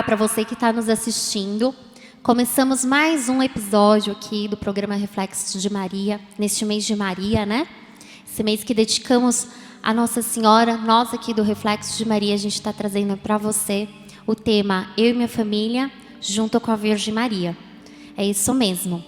para você que está nos assistindo. Começamos mais um episódio aqui do programa Reflexos de Maria, neste mês de Maria, né? Esse mês que dedicamos a Nossa Senhora. Nós aqui do Reflexos de Maria, a gente está trazendo para você o tema Eu e Minha Família, junto com a Virgem Maria. É isso mesmo.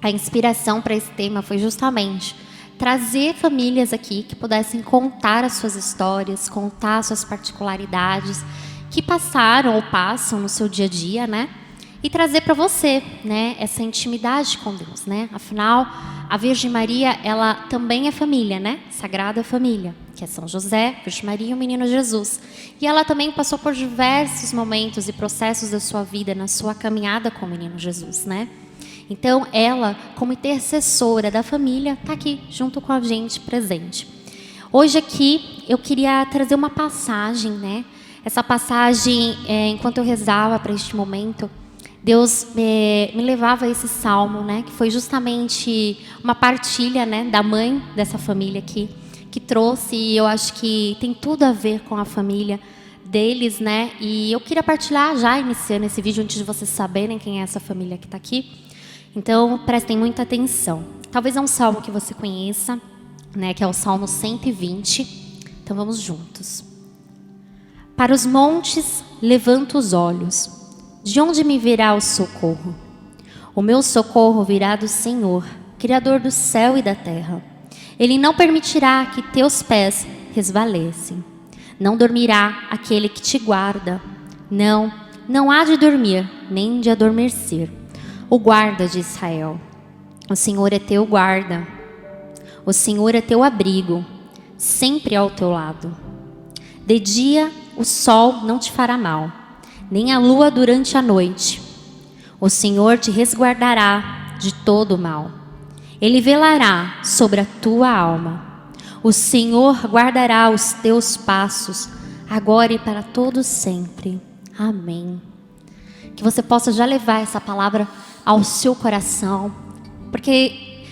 A inspiração para esse tema foi justamente trazer famílias aqui que pudessem contar as suas histórias, contar as suas particularidades, que passaram ou passam no seu dia a dia, né? E trazer para você, né, essa intimidade com Deus, né? Afinal, a Virgem Maria, ela também é família, né? Sagrada Família, que é São José, Virgem Maria e o Menino Jesus. E ela também passou por diversos momentos e processos da sua vida, na sua caminhada com o Menino Jesus, né? Então, ela, como intercessora da família, está aqui junto com a gente, presente. Hoje aqui, eu queria trazer uma passagem, né? Essa passagem, enquanto eu rezava para este momento, Deus me levava a esse salmo, né? Que foi justamente uma partilha, né, da mãe dessa família aqui, que trouxe, e eu acho que tem tudo a ver com a família deles, né? E eu queria partilhar já, iniciando esse vídeo, antes de vocês saberem quem é essa família que está aqui. Então, prestem muita atenção. Talvez é um salmo que você conheça, né, que é o Salmo 120. Então, vamos juntos. Para os montes, levanto os olhos. De onde me virá o socorro? O meu socorro virá do Senhor, Criador do céu e da terra. Ele não permitirá que teus pés resvalecem. Não dormirá aquele que te guarda. Não, não há de dormir, nem de adormecer. O guarda de Israel. O Senhor é teu guarda. O Senhor é teu abrigo, sempre ao teu lado. De dia o sol não te fará mal, nem a lua durante a noite. O Senhor te resguardará de todo o mal. Ele velará sobre a tua alma. O Senhor guardará os teus passos, agora e para todo sempre. Amém. Que você possa já levar essa palavra ao seu coração, porque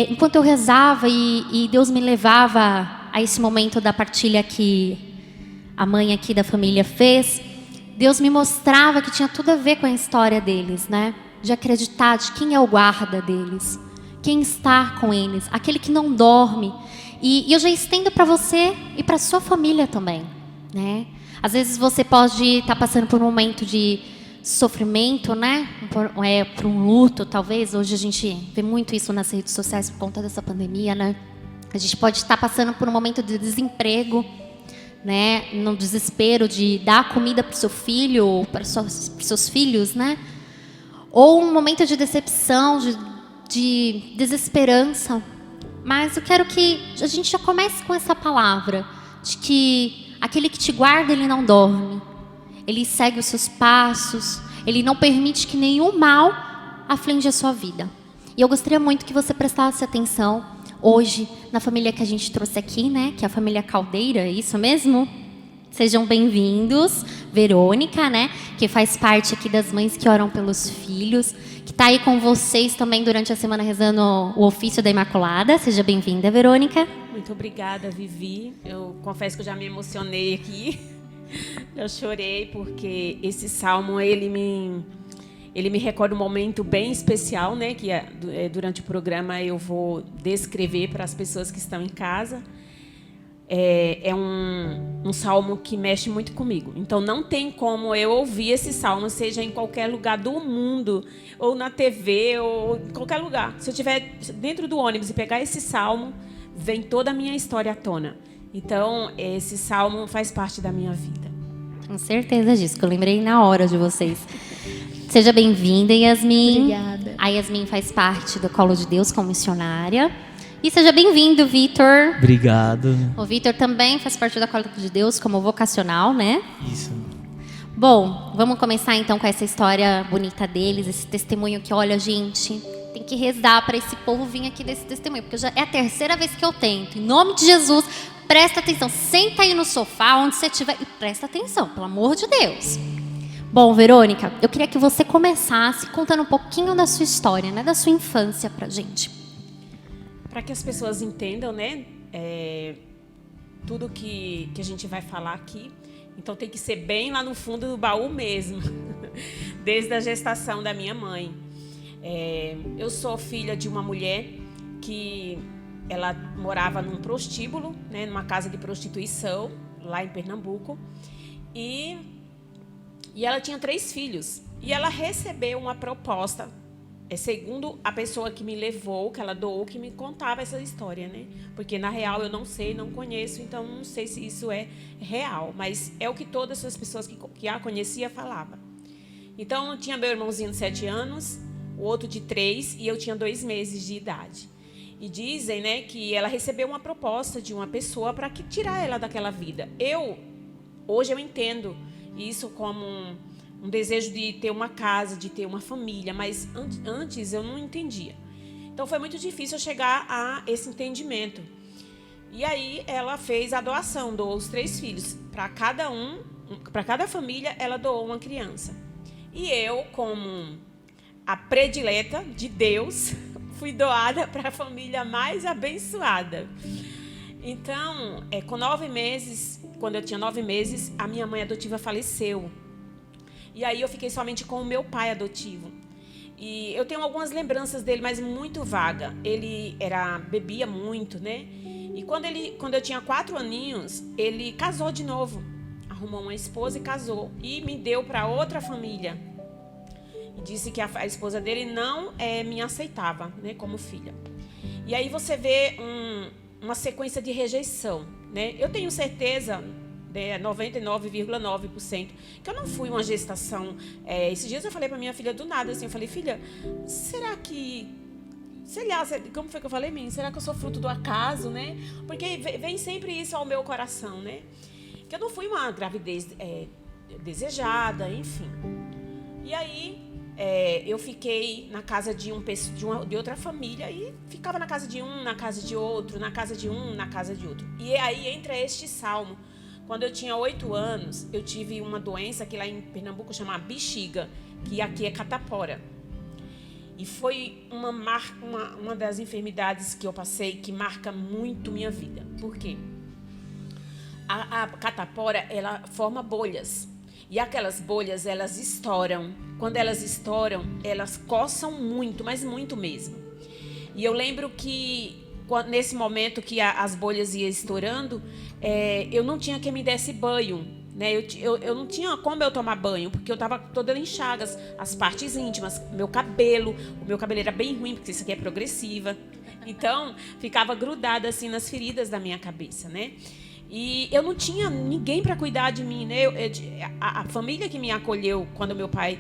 enquanto eu rezava e Deus me levava a esse momento da partilha que a mãe aqui da família fez, Deus me mostrava que tinha tudo a ver com a história deles, né? De acreditar de quem é o guarda deles, quem está com eles, aquele que não dorme. E eu já estendo para você e para sua família também, né? Às vezes você pode estar passando por um momento de sofrimento, né? Por um luto, talvez. Hoje a gente vê muito isso nas redes sociais por conta dessa pandemia, né? A gente pode estar passando por um momento de desemprego, né? No desespero de dar comida para o seu filho ou para os seus filhos, né? Ou um momento de decepção, de desesperança. Mas eu quero que a gente já comece com essa palavra de que aquele que te guarda, ele não dorme. Ele segue os seus passos. Ele não permite que nenhum mal aflige a sua vida. E eu gostaria muito que você prestasse atenção hoje na família que a gente trouxe aqui, né? Que é a família Caldeira, é isso mesmo? Sejam bem-vindos. Verônica, né? Que faz parte aqui das mães que oram pelos filhos. Que está aí com vocês também durante a semana rezando o ofício da Imaculada. Seja bem-vinda, Verônica. Muito obrigada, Vivi. Eu confesso que eu já me emocionei aqui. Eu chorei porque esse salmo, ele me recorda um momento bem especial, né? Que durante o programa eu vou descrever para as pessoas que estão em casa. É um salmo que mexe muito comigo. Então, não tem como eu ouvir esse salmo, seja em qualquer lugar do mundo, ou na TV, ou em qualquer lugar. Se eu estiver dentro do ônibus e pegar esse salmo, vem toda a minha história à tona. Então, esse salmo faz parte da minha vida. Com certeza disso, que eu lembrei na hora de vocês. Seja bem-vinda, Yasmin. Obrigada. A Yasmin faz parte do Colo de Deus como missionária. E seja bem-vindo, Vitor. Obrigado. O Vitor também faz parte do Colo de Deus como vocacional, né? Isso. Bom, vamos começar então com essa história bonita deles, esse testemunho que, olha, gente, tem que rezar para esse povo vir aqui desse testemunho, porque já é a terceira vez que eu tento. Em nome de Jesus, presta atenção. Senta aí no sofá, onde você estiver, e presta atenção, pelo amor de Deus. Bom, Verônica, eu queria que você começasse contando um pouquinho da sua história, né, da sua infância pra gente. Para que as pessoas entendam, né, tudo que a gente vai falar aqui. Então tem que ser bem lá no fundo do baú mesmo. desde a gestação da minha mãe. Eu sou filha de uma mulher que ela morava num prostíbulo, né, numa casa de prostituição, lá em Pernambuco. E ela tinha 3 filhos. E ela recebeu uma proposta, segundo a pessoa que me levou, que ela doou, que me contava essa história, né? Porque, na real, eu não sei, não conheço, então não sei se isso é real. Mas é o que todas as pessoas que a conhecia falavam. Então, tinha meu irmãozinho de 7 anos, o outro de 3, e eu tinha 2 meses de idade. E dizem, né, que ela recebeu uma proposta de uma pessoa para tirar ela daquela vida. Hoje eu entendo isso como um desejo de ter uma casa, de ter uma família, mas antes eu não entendia. Então foi muito difícil eu chegar a esse entendimento. E aí ela fez a doação, doou os 3 filhos. Para cada família, ela doou uma criança. E eu, como a predileta de Deus, fui doada para a família mais abençoada. Então, com 9 meses, quando eu tinha 9 meses, a minha mãe adotiva faleceu. E aí eu fiquei somente com o meu pai adotivo. E eu tenho algumas lembranças dele, mas muito vaga. Ele bebia muito, né? E quando eu tinha 4 aninhos, ele casou de novo. Arrumou uma esposa e casou. E me deu para outra família. E disse que a esposa dele não me aceitava, né, como filha. E aí você vê uma sequência de rejeição, né? Eu tenho certeza, 99,9%, que eu não fui uma gestação. Esses dias eu falei para minha filha do nada, assim, eu falei, filha, será que... Sei lá, como foi que eu falei, menina? Será que eu sou fruto do acaso, né? Porque vem sempre isso ao meu coração, né? Que eu não fui uma gravidez desejada, enfim. E aí... eu fiquei na casa de outra família e ficava na casa de um, na casa de outro, na casa de um, na casa de outro. E aí entra este salmo. Quando eu tinha 8 anos, eu tive uma doença que lá em Pernambuco chama bexiga, que aqui é catapora. E foi uma das enfermidades que eu passei que marca muito minha vida. Por quê? A catapora, ela forma bolhas. E aquelas bolhas, elas estouram. Quando elas estouram, elas coçam muito, mas muito mesmo. E eu lembro que, nesse momento que as bolhas iam estourando, eu não tinha quem me desse banho, né? Eu não tinha como eu tomar banho, porque eu estava toda em chagas, as partes íntimas, o meu cabelo era bem ruim, porque isso aqui é progressiva. Então, ficava grudada assim nas feridas da minha cabeça, né? E eu não tinha ninguém para cuidar de mim, né? A família que me acolheu quando meu pai...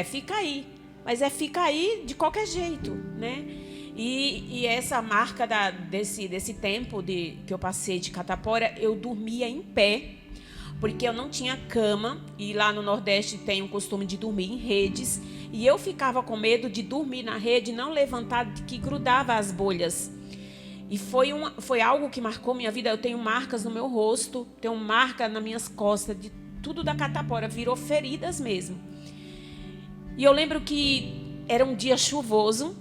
fica aí. Mas fica aí de qualquer jeito, né? E essa marca desse tempo que eu passei de catapora, eu dormia em pé, porque eu não tinha cama. E lá no Nordeste tem o costume de dormir em redes. E eu ficava com medo de dormir na rede e não levantar, que grudava as bolhas. E foi algo que marcou minha vida. Eu tenho marcas no meu rosto, tenho marca nas minhas costas, de tudo da catapora, virou feridas mesmo. E eu lembro que era um dia chuvoso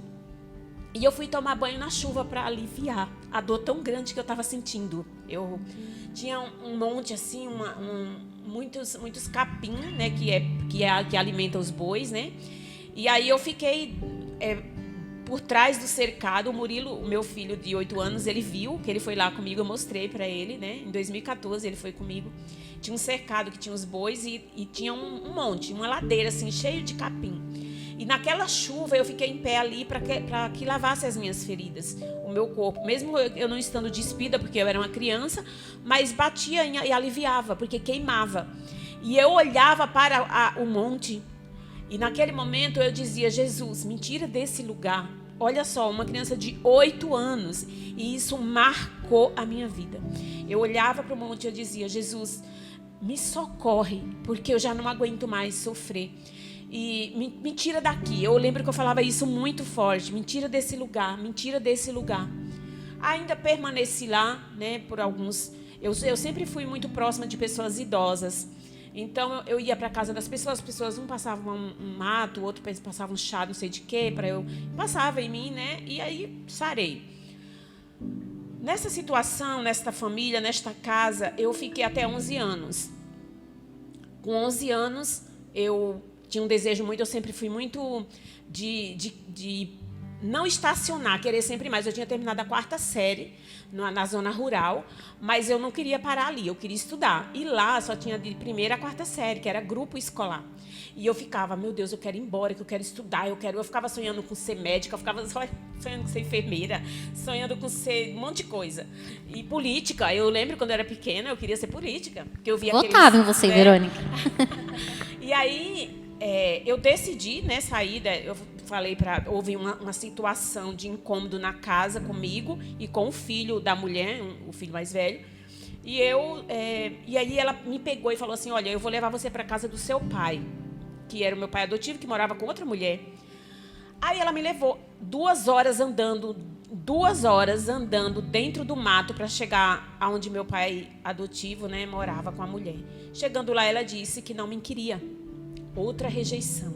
e eu fui tomar banho na chuva para aliviar a dor tão grande que eu estava sentindo. Eu tinha um monte assim, muitos capim, né, que alimenta os bois, né? E aí eu fiquei por trás do cercado. O Murilo, o meu filho de 8 anos, ele viu que ele foi lá comigo, eu mostrei para ele, né? Em 2014 ele foi comigo. Tinha um cercado que tinha os bois e tinha um monte, uma ladeira assim, cheio de capim. E naquela chuva eu fiquei em pé ali para que lavasse as minhas feridas, o meu corpo. Mesmo eu não estando despida, porque eu era uma criança, mas batia e aliviava, porque queimava. E eu olhava para o monte e naquele momento eu dizia, Jesus, me tira desse lugar. Olha só, uma criança de 8 anos. E isso marcou a minha vida. Eu olhava para o monte e eu dizia, Jesus, me socorre, porque eu já não aguento mais sofrer. E me tira daqui. Eu lembro que eu falava isso muito forte. Me tira desse lugar, me tira desse lugar. Ainda permaneci lá, né, por alguns... Eu sempre fui muito próxima de pessoas idosas. Então eu ia para a casa das pessoas, as pessoas um passavam um mato, o outro passava um chá, não sei de quê, passava em mim, né? E aí sarei. Nessa situação, nesta família, nesta casa, eu fiquei até 11 anos. Com 11 anos, eu tinha um desejo muito, eu sempre fui muito de não estacionar, querer sempre mais. Eu tinha terminado a 4ª série na zona rural, mas eu não queria parar ali, eu queria estudar. E lá só tinha de 1ª a 4ª série, que era grupo escolar. E eu ficava, meu Deus, eu quero ir embora, que eu quero estudar, eu ficava sonhando com ser médica, eu ficava sonhando com ser enfermeira, sonhando com ser um monte de coisa. E política, eu lembro quando eu era pequena, eu queria ser política, porque eu via Votava em você, Verônica. E aí, eu decidi, né, sair, eu falei houve uma situação de incômodo na casa comigo e com o filho da mulher, o filho mais velho. E aí ela me pegou e falou assim, olha, eu vou levar você para casa do seu pai, que era o meu pai adotivo, que morava com outra mulher. Aí ela me levou 2 horas andando dentro do mato para chegar aonde meu pai adotivo, né, morava com a mulher. Chegando lá, ela disse que não me queria. Outra rejeição.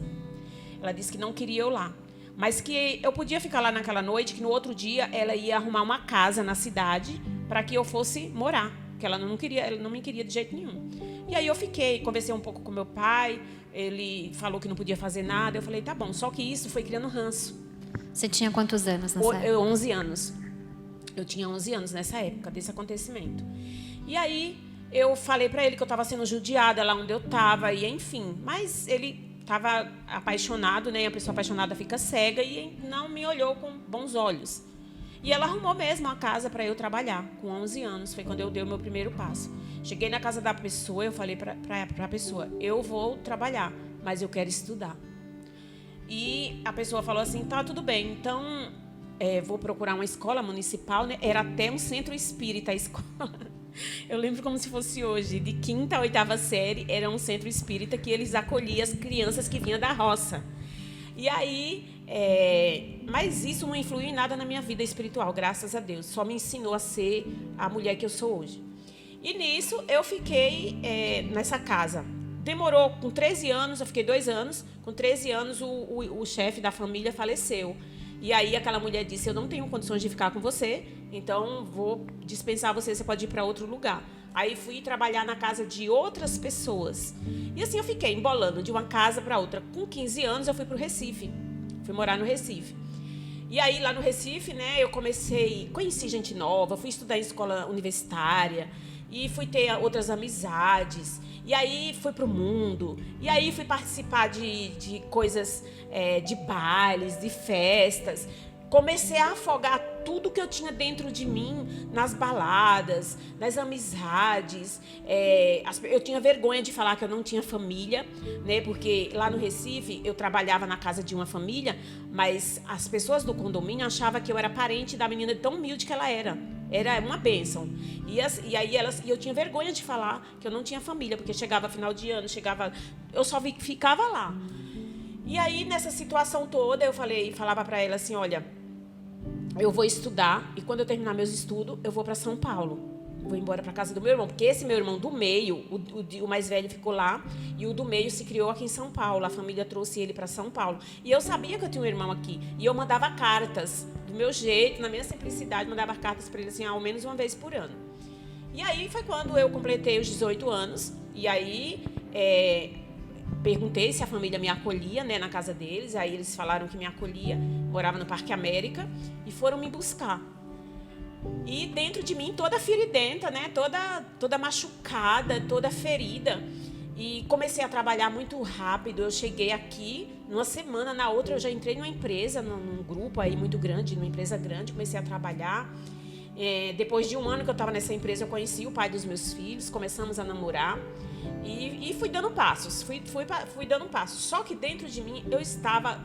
Ela disse que não queria eu lá, mas que eu podia ficar lá naquela noite, que no outro dia ela ia arrumar uma casa na cidade para que eu fosse morar, porque ela não me queria de jeito nenhum. E aí eu fiquei, conversei um pouco com meu pai, ele falou que não podia fazer nada, eu falei, tá bom, só que isso foi criando ranço. Você tinha quantos anos nessa época? 11 anos. Eu tinha 11 anos nessa época, desse acontecimento. E aí eu falei para ele que eu estava sendo judiada lá onde eu estava, e enfim, mas ele estava apaixonado, né? A pessoa apaixonada fica cega e não me olhou com bons olhos. E ela arrumou mesmo a casa para eu trabalhar, com 11 anos. Foi quando eu dei o meu primeiro passo. Cheguei na casa da pessoa, eu falei para a pessoa, eu vou trabalhar, mas eu quero estudar. E a pessoa falou assim, tá, tudo bem, então vou procurar uma escola municipal, né? Era até um centro espírita a escola. Eu lembro como se fosse hoje, de 5ª a 8ª série, era um centro espírita que eles acolhiam as crianças que vinham da roça. E aí, mas isso não influiu em nada na minha vida espiritual, graças a Deus. Só me ensinou a ser a mulher que eu sou hoje. E nisso, eu fiquei nessa casa. Demorou, com 13 anos, eu fiquei 2 anos. Com 13 anos, o chefe da família faleceu. E aí aquela mulher disse, eu não tenho condições de ficar com você, então vou dispensar você, você pode ir para outro lugar. Aí fui trabalhar na casa de outras pessoas. E assim eu fiquei embolando de uma casa para outra. Com 15 anos eu fui para o Recife, fui morar no Recife. E aí lá no Recife, né, eu conheci gente nova, fui estudar em escola universitária e fui ter outras amizades. E aí fui para o mundo, e aí fui participar de coisas, de bailes, de festas. Comecei a afogar tudo que eu tinha dentro de mim nas baladas, nas amizades. Eu tinha vergonha de falar que eu não tinha família, né? Porque lá no Recife eu trabalhava na casa de uma família, mas as pessoas do condomínio achavam que eu era parente da menina tão humilde que ela era. Era uma bênção. E aí eu tinha vergonha de falar que eu não tinha família, porque chegava final de ano, eu só ficava lá. E aí, nessa situação toda, eu falava para ela assim, olha, eu vou estudar e quando eu terminar meus estudos, eu vou para São Paulo. Vou embora para casa do meu irmão, porque esse meu irmão do meio, o mais velho ficou lá e o do meio se criou aqui em São Paulo. A família trouxe ele para São Paulo. E eu sabia que eu tinha um irmão aqui. E eu mandava cartas, do meu jeito, na minha simplicidade, mandava cartas para ele assim, ao menos uma vez por ano. E aí foi quando eu completei os 18 anos. E aí perguntei se a família me acolhia, né, na casa deles. Aí eles falaram que me acolhia, morava no Parque América e foram me buscar. E dentro de mim toda feridenta, né, toda machucada, toda ferida. E comecei a trabalhar muito rápido. Eu cheguei aqui, numa semana, na outra eu já entrei numa empresa, num grupo aí muito grande, numa empresa grande, comecei a trabalhar. Depois de um ano que eu estava nessa empresa, eu conheci o pai dos meus filhos, começamos a namorar e fui dando passos, fui dando passos. Só que dentro de mim eu estava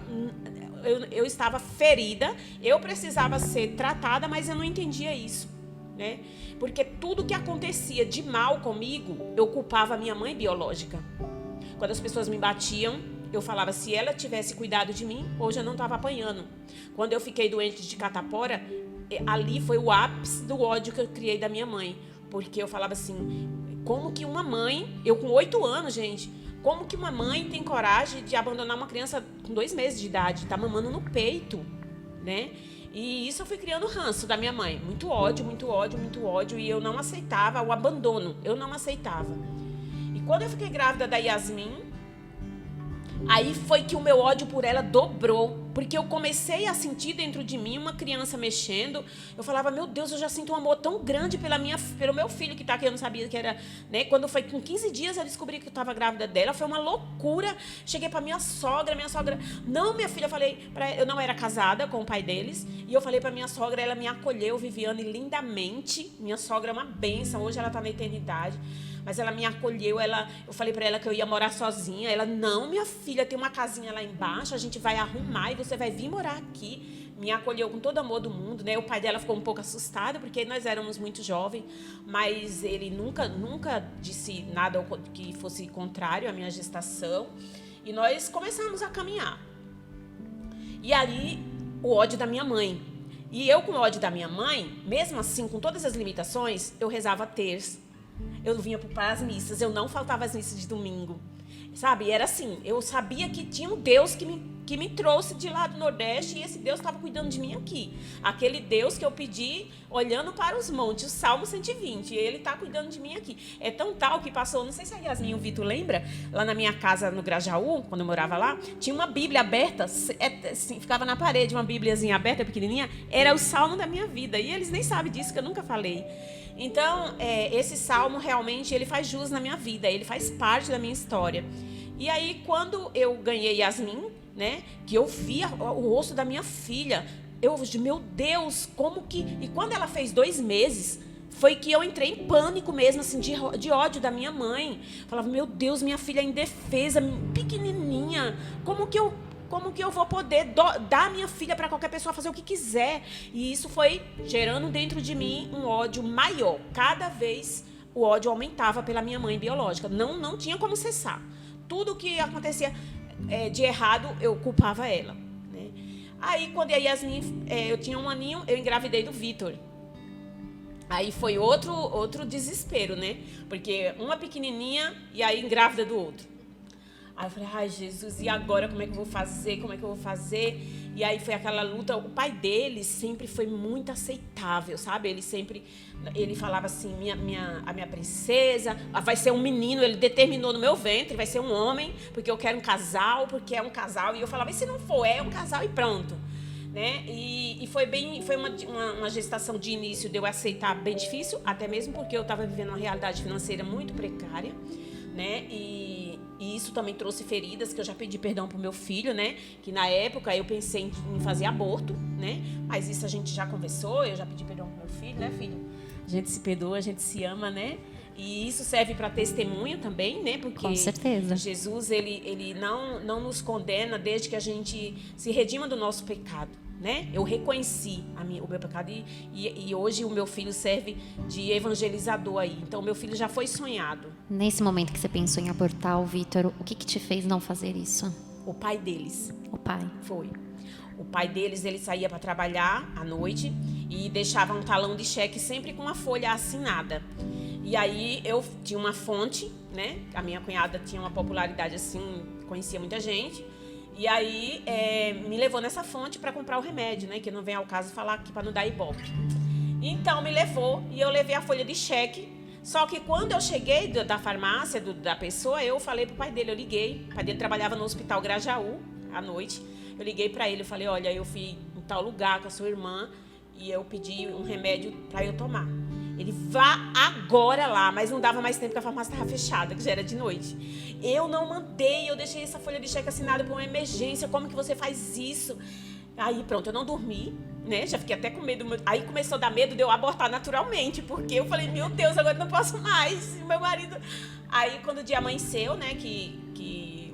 ferida, eu precisava ser tratada, mas eu não entendia isso, né? Porque tudo que acontecia de mal comigo, eu culpava a minha mãe biológica. Quando as pessoas me batiam, eu falava, se ela tivesse cuidado de mim, hoje eu não estava apanhando. Quando eu fiquei doente de catapora, ali foi o ápice do ódio que eu criei da minha mãe. Porque eu falava assim, como que uma mãe, eu com 8 anos, gente, como que uma mãe tem coragem de abandonar uma criança com 2 meses de idade, tá mamando no peito, né? E isso eu fui criando ranço da minha mãe. Muito ódio, muito ódio, muito ódio. E eu não aceitava o abandono, eu não aceitava. E quando eu fiquei grávida da Yasmin, Aí foi que o meu ódio por ela dobrou, porque eu comecei a sentir dentro de mim uma criança mexendo. Eu falava, meu Deus, eu já sinto um amor tão grande pelo meu filho que está aqui, eu não sabia que era, né? Quando foi com 15 dias eu descobri que eu estava grávida dela, foi uma loucura. Cheguei para minha sogra, não, minha filha, eu falei, eu não era casada com o pai deles, e eu falei para minha sogra, ela me acolheu, Viviane, lindamente. Minha sogra é uma bênção, hoje ela está na eternidade. Mas ela me acolheu, eu falei para ela que eu ia morar sozinha. Ela, não, minha filha, tem uma casinha lá embaixo, a gente vai arrumar e você vai vir morar aqui. Me acolheu com todo amor do mundo, né? O pai dela ficou um pouco assustado, porque nós éramos muito jovens, mas ele nunca disse nada que fosse contrário à minha gestação. E nós começamos a caminhar. E aí, o ódio da minha mãe. E eu, com o ódio da minha mãe, mesmo assim, com todas as limitações, eu rezava terço. Eu vinha para as missas, eu não faltava às missas de domingo, sabe? Era assim, eu sabia que tinha um Deus que me trouxe de lá do Nordeste e esse Deus estava cuidando de mim aqui. Aquele Deus que eu pedi olhando para os montes, o Salmo 120, e ele está cuidando de mim aqui. É tão tal que passou, não sei se a Yasmin e o Vitor lembra, lá na minha casa no Grajaú, quando eu morava lá, tinha uma Bíblia aberta, assim, ficava na parede uma Bíbliazinha aberta, pequenininha, era o Salmo da minha vida, e eles nem sabem disso, que eu nunca falei. Então, esse salmo realmente ele faz jus na minha vida, ele faz parte da minha história. E aí, quando eu ganhei Yasmin, né, que eu via o rosto da minha filha, meu Deus, como que... E quando ela fez 2 meses, foi que eu entrei em pânico mesmo, assim, de ódio da minha mãe. Falava, meu Deus, minha filha é indefesa, pequenininha, como que eu vou poder dar minha filha para qualquer pessoa fazer o que quiser? E isso foi gerando dentro de mim um ódio maior. Cada vez o ódio aumentava pela minha mãe biológica. Não tinha como cessar. Tudo que acontecia de errado, eu culpava ela, né? Aí, quando a Yasmin, eu tinha 1 aninho, eu engravidei do Vitor. Aí foi outro desespero, né? Porque uma pequenininha e aí grávida do outro. Aí eu falei, ai, Jesus, e agora como é que eu vou fazer? E aí foi aquela luta. O pai dele sempre foi muito aceitável, sabe? Ele falava assim, a minha princesa, vai ser um menino, ele determinou no meu ventre, vai ser um homem, porque eu quero um casal, porque é um casal. E eu falava, e se não for, é um casal e pronto. Né? E foi uma gestação de início de eu aceitar bem difícil, até mesmo porque eu estava vivendo uma realidade financeira muito precária, né? E isso também trouxe feridas, que eu já pedi perdão pro meu filho, né? Que na época eu pensei em fazer aborto, né? Mas isso a gente já conversou, eu já pedi perdão pro meu filho, né, filho? A gente se perdoa, a gente se ama, né? E isso serve para testemunho também, né? Porque com certeza. Jesus, ele não nos condena desde que a gente se redima do nosso pecado, né? Eu reconheci o meu pecado e hoje o meu filho serve de evangelizador aí. Então, meu filho já foi sonhado. Nesse momento que você pensou em abortar, Vitor, o que te fez não fazer isso? O pai deles. O pai. Foi. O pai deles, ele saía para trabalhar à noite e deixava um talão de cheque sempre com uma folha assinada. E aí eu tinha uma fonte, né? A minha cunhada tinha uma popularidade assim, conhecia muita gente. E aí me levou nessa fonte para comprar o remédio, né? Que não vem ao caso falar aqui para não dar ibope. Então me levou e eu levei a folha de cheque. Só que quando eu cheguei da farmácia da pessoa, eu falei pro pai dele, eu liguei. O pai dele trabalhava no Hospital Grajaú à noite. Eu liguei para ele, eu falei, olha, eu fui em tal lugar com a sua irmã e eu pedi um remédio para eu tomar. Ele, vá agora lá, mas não dava mais tempo porque a farmácia estava fechada, que já era de noite. Eu não mandei, eu deixei essa folha de cheque assinada por uma emergência, como que você faz isso? Aí pronto, eu não dormi, né? Já fiquei até com medo. Aí começou a dar medo de eu abortar naturalmente, porque eu falei, meu Deus, agora não posso mais. Meu marido... Aí quando o dia amanheceu, né, que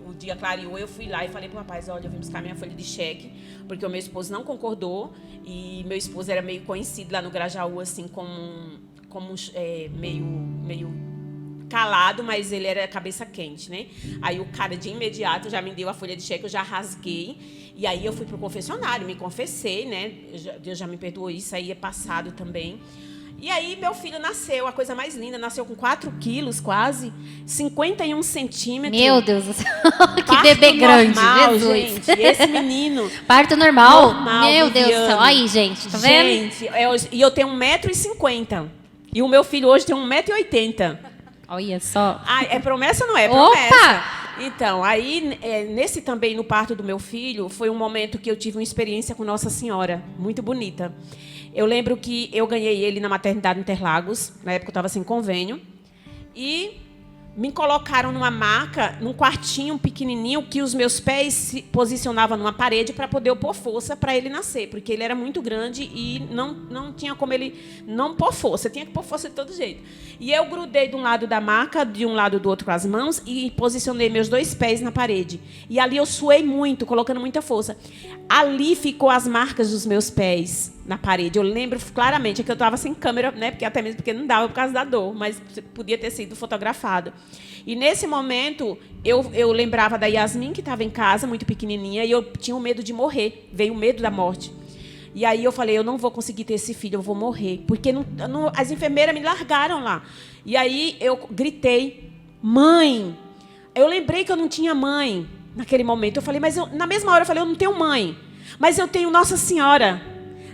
o dia clareou, eu fui lá e falei pro rapaz, olha, eu vim buscar minha folha de cheque, porque o meu esposo não concordou, e meu esposo era meio conhecido lá no Grajaú, assim, como meio calado, mas ele era cabeça quente, né? Aí o cara de imediato já me deu a folha de cheque, eu já rasguei, e aí eu fui pro confessionário, me confessei, né? Deus já me perdoou, isso aí é passado também. E aí meu filho nasceu, a coisa mais linda, nasceu com 4 quilos quase, 51 centímetros. Meu Deus do céu, que bebê grande, normal, Jesus. Gente, esse menino... Parto normal? Meu Viviane. Deus do céu, aí gente, tá vendo? Gente, e eu tenho 1,50 m, e o meu filho hoje tem 1,80 m. Olha só. Ah, é promessa ou não é? Promessa. Opa! Então, aí, nesse também, no parto do meu filho, foi um momento que eu tive uma experiência com Nossa Senhora, muito bonita. Eu lembro que eu ganhei ele na maternidade Interlagos, na época eu estava sem convênio, e me colocaram numa maca, num quartinho pequenininho, que os meus pés se posicionavam numa parede para poder eu pôr força para ele nascer, porque ele era muito grande e não tinha como ele não pôr força, tinha que pôr força de todo jeito. E eu grudei de um lado da maca, de um lado do outro com as mãos e posicionei meus 2 pés na parede. E ali eu suei muito, colocando muita força. Ali ficou as marcas dos meus pés na parede. Eu lembro claramente que eu estava sem câmera, né? Até mesmo porque não dava por causa da dor, mas podia ter sido fotografado. E nesse momento, eu lembrava da Yasmin, que estava em casa, muito pequenininha, e eu tinha o medo de morrer. Veio o medo da morte. E aí eu falei, eu não vou conseguir ter esse filho, eu vou morrer. Porque as enfermeiras me largaram lá. E aí eu gritei, mãe. Eu lembrei que eu não tinha mãe naquele momento. Eu falei, na mesma hora eu falei, eu não tenho mãe. Mas eu tenho Nossa Senhora.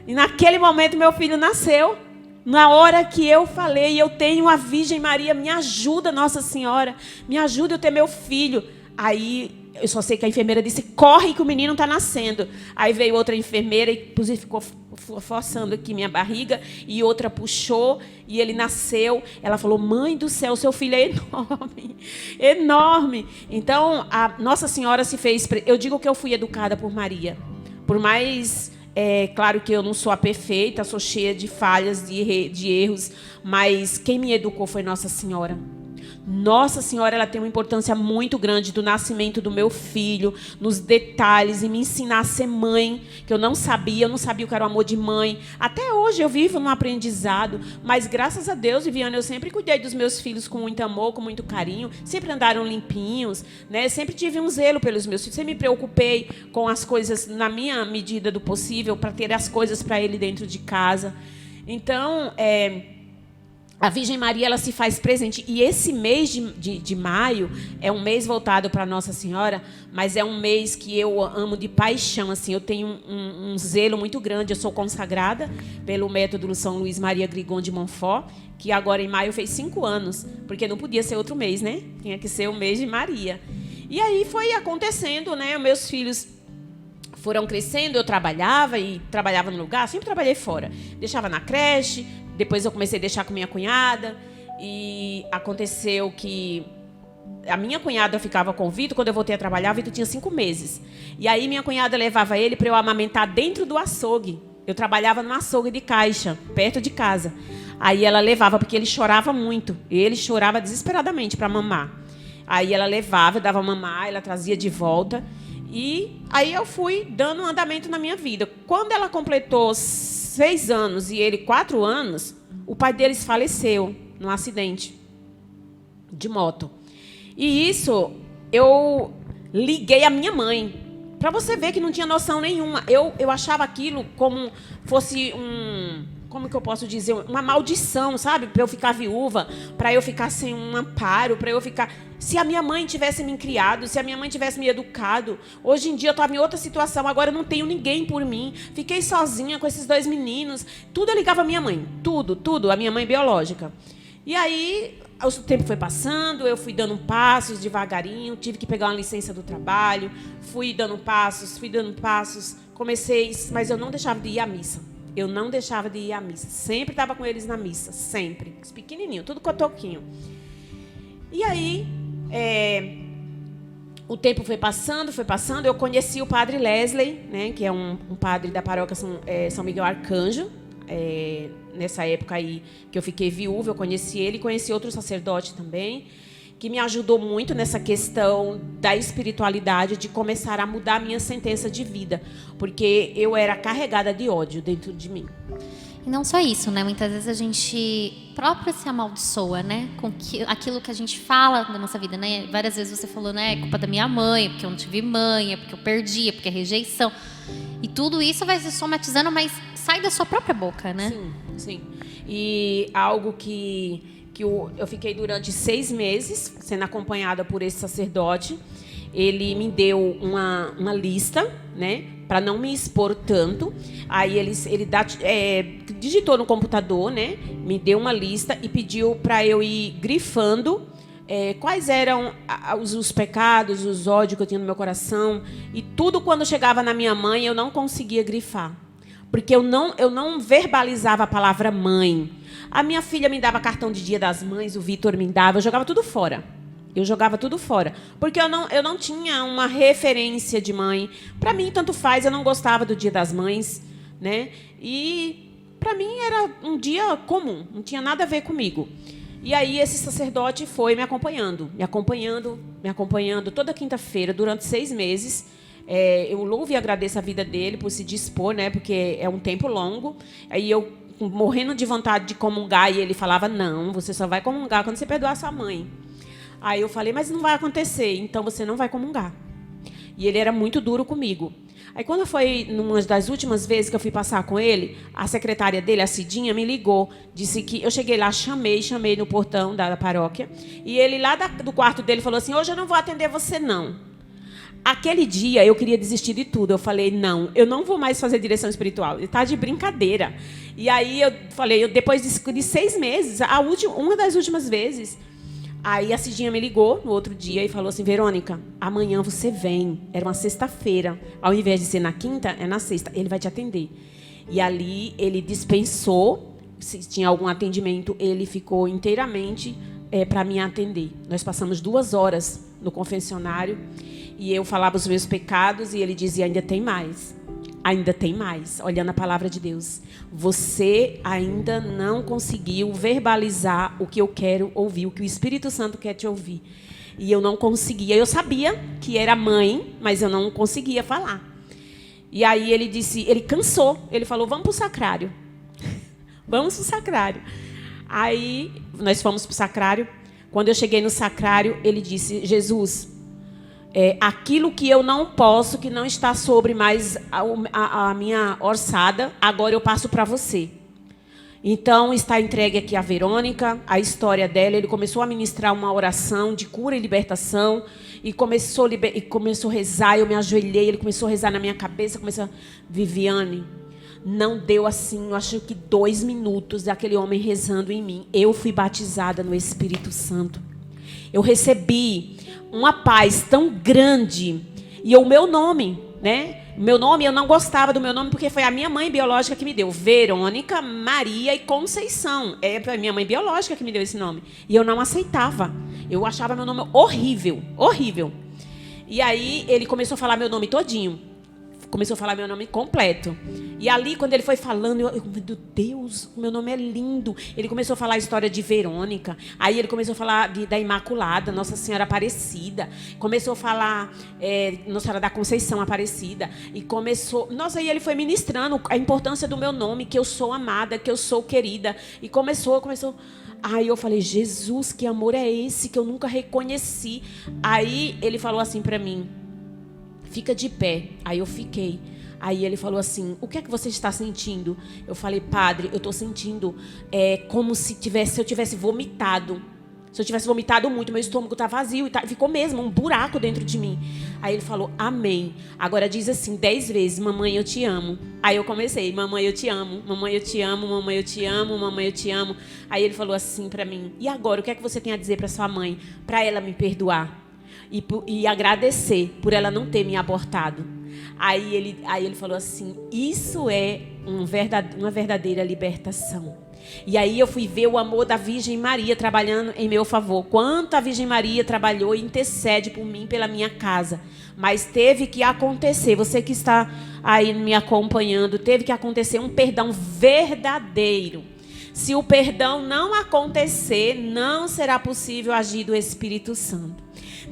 E naquele momento meu filho nasceu. Na hora que eu falei, eu tenho a Virgem Maria, me ajuda, Nossa Senhora, me ajuda eu ter meu filho. Aí eu só sei que a enfermeira disse, corre que o menino está nascendo. Aí veio outra enfermeira e inclusive ficou forçando aqui minha barriga, e outra puxou e ele nasceu. Ela falou, mãe do céu, seu filho é enorme, enorme. Então a Nossa Senhora se fez. Eu digo que eu fui educada por Maria, por mais... claro que eu não sou a perfeita, sou cheia de falhas, de erros, mas quem me educou foi Nossa Senhora. Nossa Senhora, ela tem uma importância muito grande do nascimento do meu filho, nos detalhes, e me ensinar a ser mãe, que eu não sabia o que era o amor de mãe. Até hoje eu vivo num aprendizado, mas graças a Deus, Viviane, eu sempre cuidei dos meus filhos com muito amor, com muito carinho, sempre andaram limpinhos, né? Sempre tive um zelo pelos meus filhos, sempre me preocupei com as coisas na minha medida do possível, para ter as coisas para ele dentro de casa. Então, a Virgem Maria, ela se faz presente. E esse mês de maio é um mês voltado para Nossa Senhora, mas é um mês que eu amo de paixão. Assim, eu tenho um zelo muito grande. Eu sou consagrada pelo método São Luís Maria Grigon de Montfort, que agora em maio fez 5 anos, porque não podia ser outro mês, né? Tinha que ser o mês de Maria. E aí foi acontecendo, né? Meus filhos foram crescendo, eu trabalhava no lugar, sempre trabalhei fora. Deixava na creche, depois eu comecei a deixar com minha cunhada, e aconteceu que a minha cunhada ficava com o Vitor. Quando eu voltei a trabalhar, o Vitor tinha 5 meses. E aí minha cunhada levava ele para eu amamentar dentro do açougue. Eu trabalhava no açougue de caixa, perto de casa. Aí ela levava, porque ele chorava muito. Ele chorava desesperadamente para mamar. Aí ela levava, eu dava mamar, ela trazia de volta. E aí eu fui dando um andamento na minha vida. Quando ela completou 6 anos e ele 4 anos, o pai deles faleceu num acidente de moto. E isso eu liguei à minha mãe, para você ver que não tinha noção nenhuma. Eu achava aquilo como fosse como que eu posso dizer, uma maldição, sabe? Para eu ficar viúva, para eu ficar sem um amparo, para eu ficar... Se a minha mãe tivesse me criado, se a minha mãe tivesse me educado, hoje em dia eu estava em outra situação, agora eu não tenho ninguém por mim. Fiquei sozinha com esses 2 meninos. Tudo eu ligava à minha mãe, tudo, a minha mãe biológica. E aí, o tempo foi passando, eu fui dando passos devagarinho, tive que pegar uma licença do trabalho, fui dando passos, comecei, mas eu não deixava de ir à missa. Eu não deixava de ir à missa. Sempre estava com eles na missa. Sempre. Os pequenininhos, tudo cotoquinho. E aí, o tempo foi passando. Eu conheci o padre Leslie, né, que é um padre da paróquia São Miguel Arcanjo. Nessa época aí que eu fiquei viúva, eu conheci ele. Conheci outro sacerdote também, que me ajudou muito nessa questão da espiritualidade, de começar a mudar a minha sentença de vida, porque eu era carregada de ódio dentro de mim. E não só isso, né? Muitas vezes a gente próprio se amaldiçoa, né? Com aquilo que a gente fala na nossa vida, né? Várias vezes você falou, né? É culpa da minha mãe, porque eu não tive mãe, é porque eu perdi, é porque é rejeição. E tudo isso vai se somatizando, mas sai da sua própria boca, né? Sim. E algo que eu fiquei durante 6 meses sendo acompanhada por esse sacerdote. Ele me deu uma lista, né, para não me expor tanto. Aí ele digitou no computador, né, me deu uma lista e pediu para eu ir grifando quais eram os pecados, os ódios que eu tinha no meu coração. E tudo, quando chegava na minha mãe, eu não conseguia grifar. Porque eu não verbalizava a palavra mãe. A minha filha me dava cartão de Dia das Mães, o Vitor me dava, eu jogava tudo fora. Porque eu não tinha uma referência de mãe. Para mim, tanto faz, eu não gostava do Dia das Mães, né? E para mim era um dia comum, não tinha nada a ver comigo. E aí esse sacerdote foi me acompanhando toda quinta-feira, durante 6 meses. Eu louvo e agradeço a vida dele por se dispor, né? Porque é um tempo longo. Aí eu morrendo de vontade de comungar, e ele falava, não, você só vai comungar quando você perdoar sua mãe. Aí eu falei, mas não vai acontecer, então você não vai comungar. E ele era muito duro comigo. Aí quando foi numa das últimas vezes que eu fui passar com ele, a secretária dele, a Cidinha, me ligou, disse que eu cheguei lá, chamei no portão da paróquia, e ele lá do quarto dele falou assim, hoje eu não vou atender você não. Aquele dia eu queria desistir de tudo. Eu falei, não, eu não vou mais fazer direção espiritual. Ele está de brincadeira. E aí eu falei, depois de 6 meses, uma das últimas vezes, aí a Cidinha me ligou no outro dia e falou assim, Verônica, amanhã você vem. Era uma sexta-feira. Ao invés de ser na quinta, é na sexta. Ele vai te atender. E ali ele dispensou, se tinha algum atendimento, ele ficou inteiramente para me atender. Nós passamos 2 horas no confessionário. E eu falava os meus pecados e ele dizia, ainda tem mais. Ainda tem mais. Olhando a palavra de Deus. Você ainda não conseguiu verbalizar o que eu quero ouvir, o que o Espírito Santo quer te ouvir. E eu não conseguia. Eu sabia que era mãe, mas eu não conseguia falar. E aí ele disse, ele cansou. Ele falou, vamos para o sacrário. Vamos para o sacrário. Aí nós fomos para o sacrário. Quando eu cheguei no sacrário, ele disse, Jesus, aquilo que eu não posso, que não está sobre mais a minha orçada, agora eu passo para você. Então, está entregue aqui a Verônica, a história dela. Ele começou a ministrar uma oração de cura e libertação, e começou a rezar, eu me ajoelhei, ele começou a rezar na minha cabeça, Viviane, não deu assim, eu acho que 2 minutos daquele homem rezando em mim. Eu fui batizada no Espírito Santo. Eu recebi uma paz tão grande. E o meu nome, né? Meu nome, eu não gostava do meu nome porque foi a minha mãe biológica que me deu. Verônica, Maria e Conceição. É a minha mãe biológica que me deu esse nome. E eu não aceitava. Eu achava meu nome horrível, horrível. E aí ele começou a falar meu nome todinho. Começou a falar meu nome completo. E ali, quando ele foi falando, meu Deus, meu nome é lindo. Ele começou a falar a história de Verônica. Aí ele começou a falar da Imaculada, Nossa Senhora Aparecida. Começou a falar Nossa Senhora da Conceição Aparecida. E começou... Nossa, aí ele foi ministrando a importância do meu nome, que eu sou amada, que eu sou querida. E começou... Aí eu falei, Jesus, que amor é esse que eu nunca reconheci? Aí ele falou assim para mim, fica de pé. Aí eu fiquei. Aí ele falou assim, o que é que você está sentindo? Eu falei, padre, eu estou sentindo como se eu tivesse vomitado. Se eu tivesse vomitado muito, meu estômago está vazio. E ficou mesmo um buraco dentro de mim. Aí ele falou, amém. Agora diz assim 10 vezes, mamãe, eu te amo. Aí eu comecei, mamãe, eu te amo. Mamãe, eu te amo. Mamãe, eu te amo. Mamãe, eu te amo. Aí ele falou assim para mim, e agora, o que é que você tem a dizer para sua mãe? Para ela me perdoar. E agradecer por ela não ter me abortado. Aí ele falou assim, isso é uma verdadeira libertação. E aí eu fui ver o amor da Virgem Maria trabalhando em meu favor. Quanto a Virgem Maria trabalhou e intercede por mim, pela minha casa. Mas teve que acontecer, você que está aí me acompanhando, teve que acontecer um perdão verdadeiro. Se o perdão não acontecer, não será possível agir do Espírito Santo.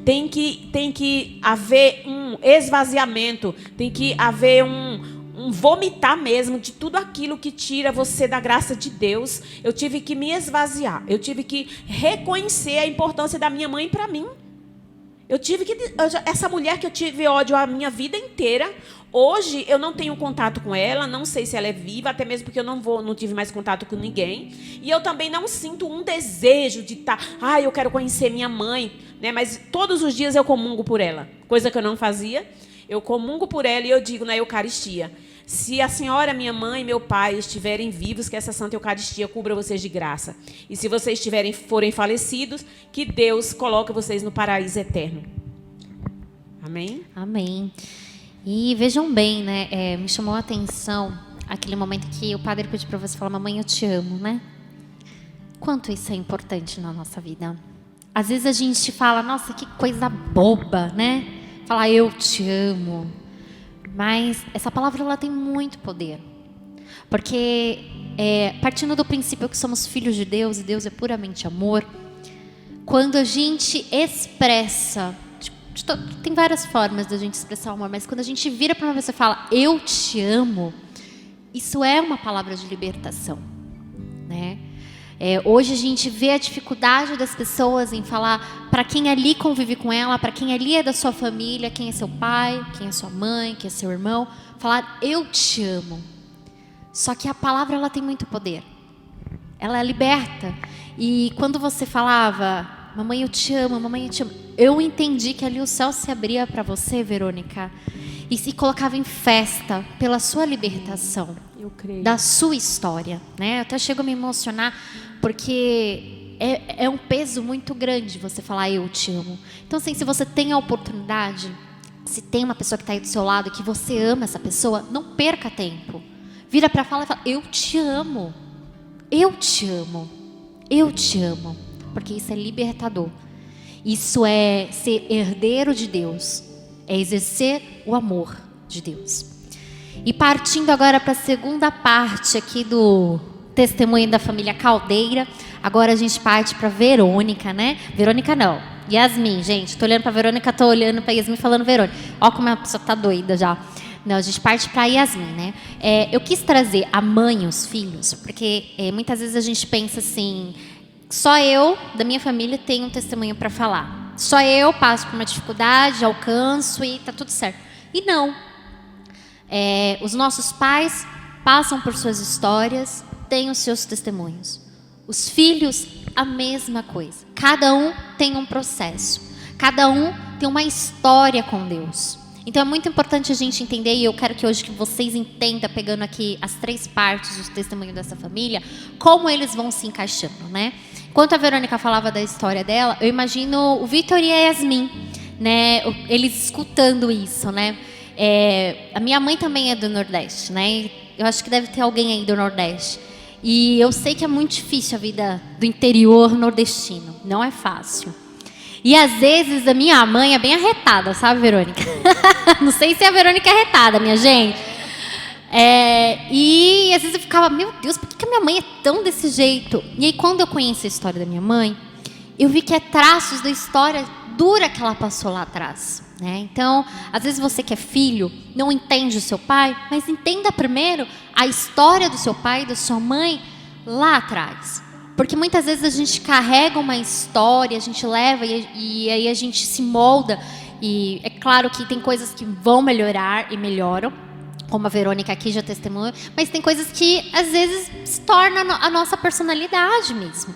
Tem que haver um esvaziamento, tem que haver um vomitar mesmo de tudo aquilo que tira você da graça de Deus. Eu tive que me esvaziar, eu tive que reconhecer a importância da minha mãe para mim. Essa mulher que eu tive ódio a minha vida inteira, hoje eu não tenho contato com ela, não sei se ela é viva, até mesmo porque eu não tive mais contato com ninguém. E eu também não sinto um desejo de estar, eu quero conhecer minha mãe, né? Mas todos os dias eu comungo por ela, coisa que eu não fazia. Eu comungo por ela e eu digo na Eucaristia, Se a senhora, minha mãe e meu pai estiverem vivos, que essa Santa Eucaristia cubra vocês de graça. E se vocês forem falecidos, que Deus coloque vocês no paraíso eterno. Amém? Amém. E vejam bem, né? Me chamou a atenção aquele momento que o padre pediu para você falar: mamãe, eu te amo, né? Quanto isso é importante na nossa vida. Às vezes a gente fala: nossa, que coisa boba, né? Falar eu te amo. Mas essa palavra, ela tem muito poder. Porque partindo do princípio que somos filhos de Deus e Deus é puramente amor, quando a gente expressa, tem várias formas da gente expressar o amor, mas quando a gente vira para uma pessoa e fala eu te amo, isso é uma palavra de libertação, né? Hoje a gente vê a dificuldade das pessoas em falar para quem ali convive com ela, para quem ali é da sua família, quem é seu pai, quem é sua mãe, quem é seu irmão, falar eu te amo. Só que a palavra, ela tem muito poder. Ela liberta. E quando você falava mamãe eu te amo, mamãe eu te amo, eu entendi que ali o céu se abria para você, Verônica, e se colocava em festa pela sua libertação. Eu creio. Da sua história, né? Eu até chego a me emocionar porque é um peso muito grande você falar eu te amo. Então assim, se você tem a oportunidade, se tem uma pessoa que está aí do seu lado que você ama essa pessoa, não perca tempo. Vira para fala e fala eu te amo, eu te amo, eu te amo, porque isso é libertador. Isso é ser herdeiro de Deus, é exercer o amor de Deus. E partindo agora para a segunda parte aqui do testemunho da família Caldeira, agora a gente parte para Verônica, né? Verônica não, Yasmin, gente. Tô olhando para Verônica, tô olhando para Yasmin falando Verônica. Ó como a pessoa tá doida já. Não, a gente parte para Yasmin, né? Eu quis trazer a mãe e os filhos, porque muitas vezes a gente pensa assim, só eu, da minha família, tenho um testemunho para falar. Só eu passo por uma dificuldade, alcanço e tá tudo certo. E não. Os nossos pais passam por suas histórias, têm os seus testemunhos. Os filhos, a mesma coisa. Cada um tem um processo. Cada um tem uma história com Deus. Então é muito importante a gente entender, e eu quero que hoje que vocês entendam, pegando aqui as 3 partes do testemunho dessa família, como eles vão se encaixando, né? Enquanto a Verônica falava da história dela, eu imagino o Vitor e a Yasmin, né? Eles escutando isso, né? A minha mãe também é do Nordeste, né? Eu acho que deve ter alguém aí do Nordeste. E eu sei que é muito difícil a vida do interior nordestino. Não é fácil. E às vezes a minha mãe é bem arretada, sabe, Verônica? Não sei se a Verônica é arretada, minha gente. E às vezes eu ficava, meu Deus, por que a minha mãe é tão desse jeito? E aí quando eu conheci a história da minha mãe, eu vi que é traços da história dura que ela passou lá atrás, né? Então, às vezes você que é filho, não entende o seu pai, mas entenda primeiro a história do seu pai e da sua mãe lá atrás. Porque muitas vezes a gente carrega uma história, a gente leva e aí a gente se molda. E é claro que tem coisas que vão melhorar e melhoram, como a Verônica aqui já testemunhou, mas tem coisas que às vezes se tornam a nossa personalidade mesmo.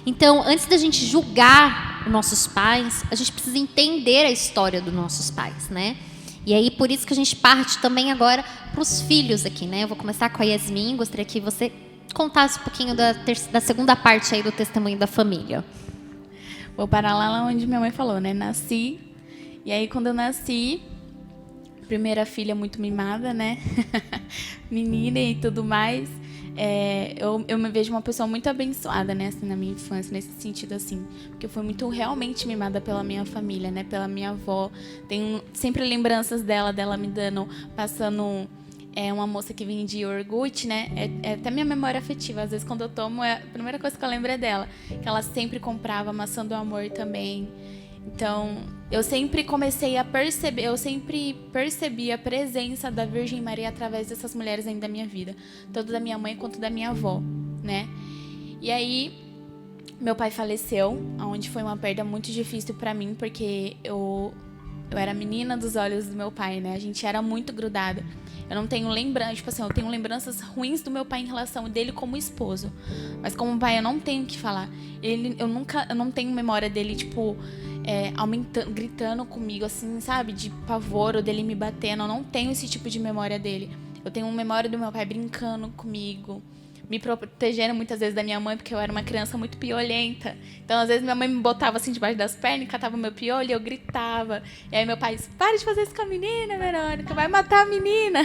Então, antes da gente julgar os nossos pais, a gente precisa entender a história dos nossos pais, né? E aí, por isso que a gente parte também agora para os filhos aqui, né? Eu vou começar com a Yasmin, gostaria que você contasse um pouquinho da segunda parte aí do testemunho da família. Vou parar lá onde minha mãe falou, né? Nasci, e aí quando eu nasci, primeira filha muito mimada, né? Menina e tudo mais. Eu me vejo uma pessoa muito abençoada, né, assim, na minha infância, nesse sentido, assim, porque eu fui muito realmente mimada pela minha família, né, pela minha avó. Tenho sempre lembranças dela me dando, passando uma moça que vendia iogurte, né, até minha memória afetiva. Às vezes, quando eu tomo, a primeira coisa que eu lembro é dela, que ela sempre comprava maçã do amor também. Então, eu sempre comecei a perceber, eu sempre percebi a presença da Virgem Maria através dessas mulheres ainda da minha vida. Tanto da minha mãe quanto da minha avó, né? E aí, meu pai faleceu, onde foi uma perda muito difícil pra mim, porque eu era menina dos olhos do meu pai, né? A gente era muito grudado. Eu não tenho lembrança, tipo assim, eu tenho lembranças ruins do meu pai em relação dele como esposo. Mas como pai, eu não tenho o que falar. Eu não tenho memória dele, tipo, aumentando, gritando comigo, assim, sabe? De pavor, ou dele me batendo. Eu não tenho esse tipo de memória dele. Eu tenho memória do meu pai brincando comigo, me protegendo muitas vezes da minha mãe, porque eu era uma criança muito piolenta. Então, às vezes, minha mãe me botava assim debaixo das pernas, catava meu piolho e eu gritava. E aí meu pai disse, para de fazer isso com a menina, Verônica, vai matar a menina.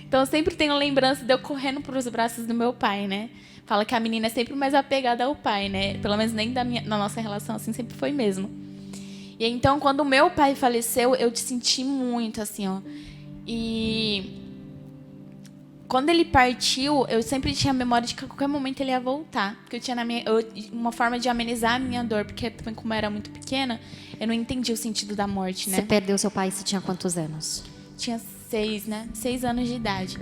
Então, eu sempre tenho lembrança de eu correndo para os braços do meu pai, né? Fala que a menina é sempre mais apegada ao pai, né? Pelo menos nem na nossa relação, assim, sempre foi mesmo. E então, quando o meu pai faleceu, eu te senti muito, assim, ó. E quando ele partiu, eu sempre tinha a memória de que a qualquer momento ele ia voltar. Porque eu tinha uma forma de amenizar a minha dor, porque também como eu era muito pequena, eu não entendi o sentido da morte, né? Você perdeu seu pai, você tinha quantos anos? Tinha 6, né? 6 anos de idade.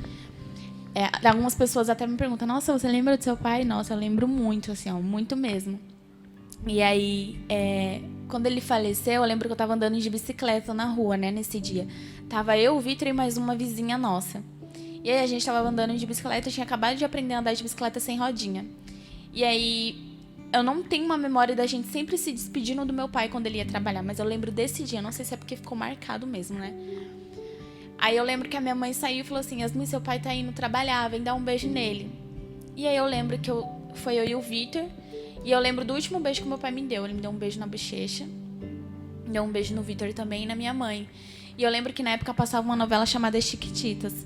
Algumas pessoas até me perguntam, nossa, você lembra do seu pai? Nossa, eu lembro muito, assim, ó, muito mesmo. E aí, quando ele faleceu, eu lembro que eu tava andando de bicicleta na rua, né, nesse dia. Tava eu, o Vitor e mais uma vizinha nossa. E aí a gente tava andando de bicicleta, eu tinha acabado de aprender a andar de bicicleta sem rodinha. E aí, eu não tenho uma memória da gente sempre se despedindo do meu pai quando ele ia trabalhar, mas eu lembro desse dia, não sei se é porque ficou marcado mesmo, né? Aí eu lembro que a minha mãe saiu e falou assim, Yasmin, seu pai tá indo trabalhar, vem dar um beijo nele. E aí eu lembro que foi eu e o Vitor, e eu lembro do último beijo que meu pai me deu. Ele me deu um beijo na bochecha, me deu um beijo no Vitor também e na minha mãe. E eu lembro que na época passava uma novela chamada Chiquititas.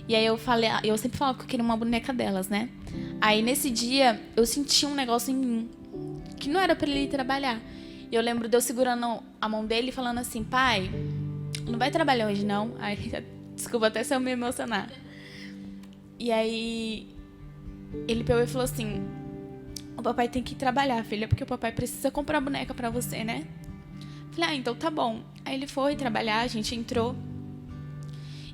E aí eu sempre falava que eu queria uma boneca delas, né? Aí nesse dia eu senti um negócio em mim, que não era pra ele ir trabalhar. E eu lembro de eu segurando a mão dele e falando assim, pai, não vai trabalhar hoje não? Aí, desculpa até se eu me emocionar. E aí ele pegou e falou assim, o papai tem que ir trabalhar, filha, porque o papai precisa comprar boneca pra você, né? Falei, então tá bom. Aí ele foi trabalhar, a gente entrou.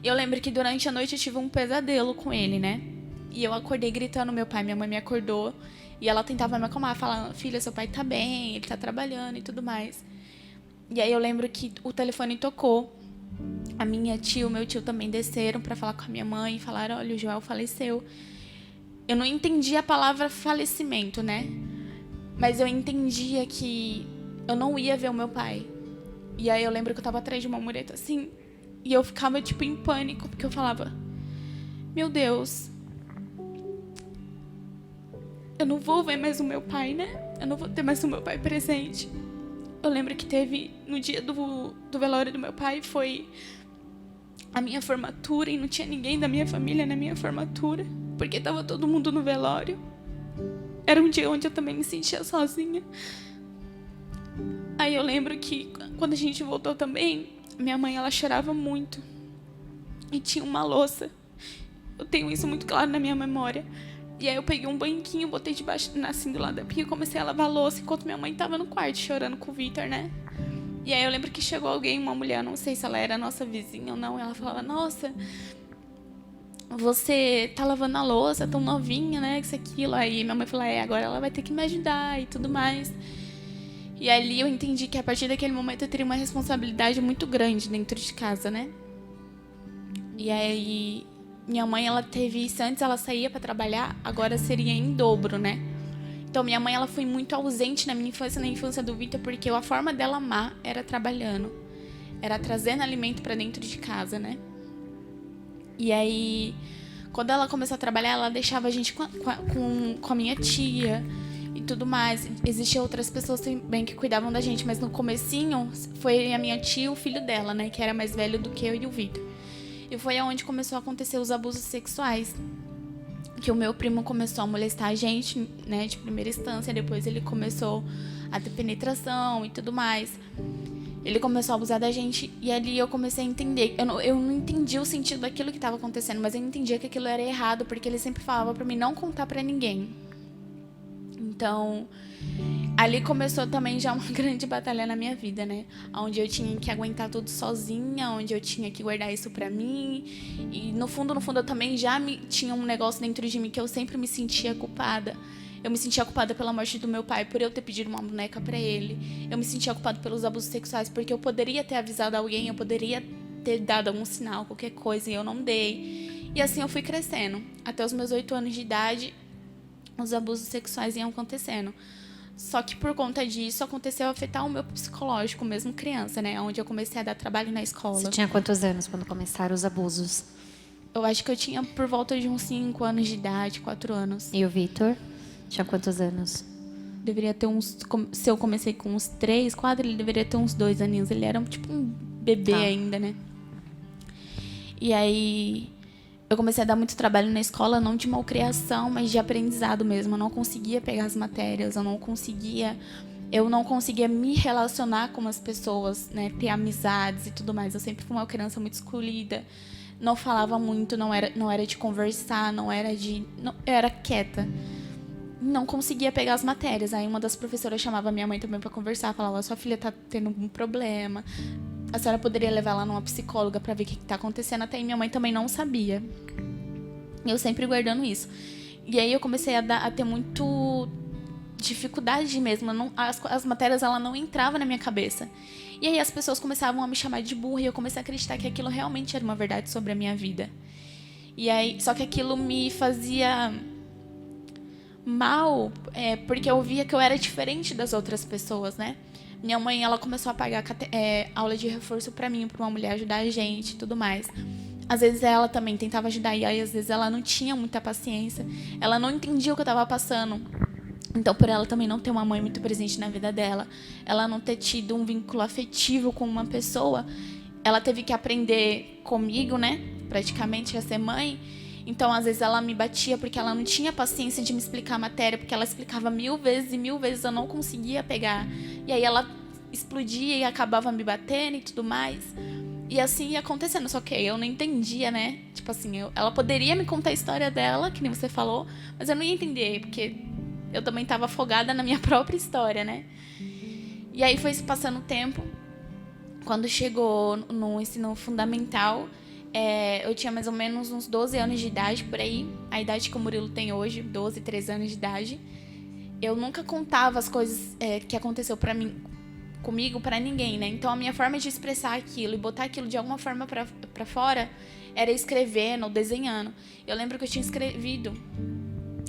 E eu lembro que durante a noite eu tive um pesadelo com ele, né? E eu acordei gritando meu pai, minha mãe me acordou. E ela tentava me acalmar, falando, filha, seu pai tá bem, ele tá trabalhando e tudo mais. E aí eu lembro que o telefone tocou. A minha tia, o meu tio também desceram pra falar com a minha mãe e falaram, olha, o Joel faleceu. Eu não entendia a palavra falecimento, né? Mas eu entendia que eu não ia ver o meu pai. E aí eu lembro que eu tava atrás de uma mureta assim, e eu ficava tipo em pânico, porque eu falava, meu Deus, eu não vou ver mais o meu pai, né? Eu não vou ter mais o meu pai presente. Eu lembro que teve, no dia do velório do meu pai, foi a minha formatura, e não tinha ninguém da minha família na minha formatura, porque tava todo mundo no velório. Era um dia onde eu também me sentia sozinha. Aí eu lembro que quando a gente voltou também, minha mãe, ela chorava muito. E tinha uma louça. Eu tenho isso muito claro na minha memória. E aí eu peguei um banquinho, botei debaixo, assim, do lado da pia, e comecei a lavar a louça, enquanto minha mãe tava no quarto chorando com o Vitor, né? E aí eu lembro que chegou alguém, uma mulher, não sei se ela era nossa vizinha ou não, ela falava, nossa, você tá lavando a louça, tão novinha, né, isso, aquilo. Aí minha mãe falou, agora ela vai ter que me ajudar e tudo mais. E ali eu entendi que a partir daquele momento eu teria uma responsabilidade muito grande dentro de casa, né? E aí minha mãe, ela teve isso, antes ela saía para trabalhar, agora seria em dobro, né? Então minha mãe, ela foi muito ausente na minha infância, na infância do Vitor, porque a forma dela amar era trabalhando, era trazendo alimento para dentro de casa, né? E aí, quando ela começou a trabalhar, ela deixava a gente com a minha tia e tudo mais. Existiam outras pessoas também que cuidavam da gente, mas no comecinho foi a minha tia e o filho dela, né, que era mais velho do que eu e o Vitor. E foi aonde começou a acontecer os abusos sexuais, que o meu primo começou a molestar a gente, né, de primeira instância, depois ele começou a ter penetração e tudo mais. Ele começou a abusar da gente, e ali eu comecei a entender. Eu não entendi o sentido daquilo que estava acontecendo, mas eu entendia que aquilo era errado, porque ele sempre falava pra mim não contar pra ninguém. Então, ali começou também já uma grande batalha na minha vida, né? Onde eu tinha que aguentar tudo sozinha, onde eu tinha que guardar isso pra mim. E no fundo, eu também já tinha um negócio dentro de mim que eu sempre me sentia culpada. Eu me sentia culpada pela morte do meu pai, por eu ter pedido uma boneca pra ele. Eu me sentia culpada pelos abusos sexuais, porque eu poderia ter avisado alguém, eu poderia ter dado algum sinal, qualquer coisa, e eu não dei. E assim eu fui crescendo. Até os meus 8 anos de idade, os abusos sexuais iam acontecendo. Só que por conta disso, aconteceu a afetar o meu psicológico, mesmo criança, né? Onde eu comecei a dar trabalho na escola. Você tinha quantos anos quando começaram os abusos? eu acho que eu tinha por volta de uns 5 anos de idade, 4 anos. E o Vitor? Tinha quantos anos? Deveria ter uns... Se eu comecei com uns 3, 4, ele deveria ter uns 2 aninhos. Ele era tipo um bebê ainda, né? E aí, eu comecei a dar muito trabalho na escola, não de malcriação, mas de aprendizado mesmo. Eu não conseguia pegar as matérias, eu não conseguia me relacionar com as pessoas, né? Ter amizades e tudo mais. Eu sempre fui uma criança muito excluída. Não falava muito, não era de conversar, eu era quieta. Não conseguia pegar as matérias. Aí uma das professoras chamava minha mãe também para conversar, falava: sua filha tá tendo um problema, a senhora poderia levar ela numa psicóloga para ver o que tá acontecendo. Até aí minha mãe também não sabia. Eu sempre guardando isso. E aí eu comecei a ter muito dificuldade mesmo. As matérias ela não entravam na minha cabeça. E aí as pessoas começavam a me chamar de burra e eu comecei a acreditar que aquilo realmente era uma verdade sobre a minha vida. E aí, só que aquilo me fazia mal, porque eu via que eu era diferente das outras pessoas, né? Minha mãe, ela começou a pagar aula de reforço pra mim, pra uma mulher ajudar a gente e tudo mais. Às vezes ela também tentava ajudar, e aí às vezes ela não tinha muita paciência. Ela não entendia o que eu tava passando. Então, por ela também não ter uma mãe muito presente na vida dela, ela não ter tido um vínculo afetivo com uma pessoa, ela teve que aprender comigo, né? Praticamente a ser mãe. Então, às vezes, ela me batia porque ela não tinha paciência de me explicar a matéria, porque ela explicava 1000 vezes e 1000 vezes eu não conseguia pegar. E aí ela explodia e acabava me batendo e tudo mais. E assim ia acontecendo, só que eu não entendia, né? Tipo assim, ela poderia me contar a história dela, que nem você falou, mas eu não ia entender, porque eu também estava afogada na minha própria história, né? E aí foi se passando o tempo. Quando chegou no ensino fundamental, eu tinha mais ou menos uns 12 anos de idade, por aí. A idade que o Murilo tem hoje, 12, 13 anos de idade. Eu nunca contava as coisas que aconteceu comigo pra ninguém, né? Então a minha forma de expressar aquilo e botar aquilo de alguma forma pra fora era escrevendo ou desenhando. Eu lembro que eu tinha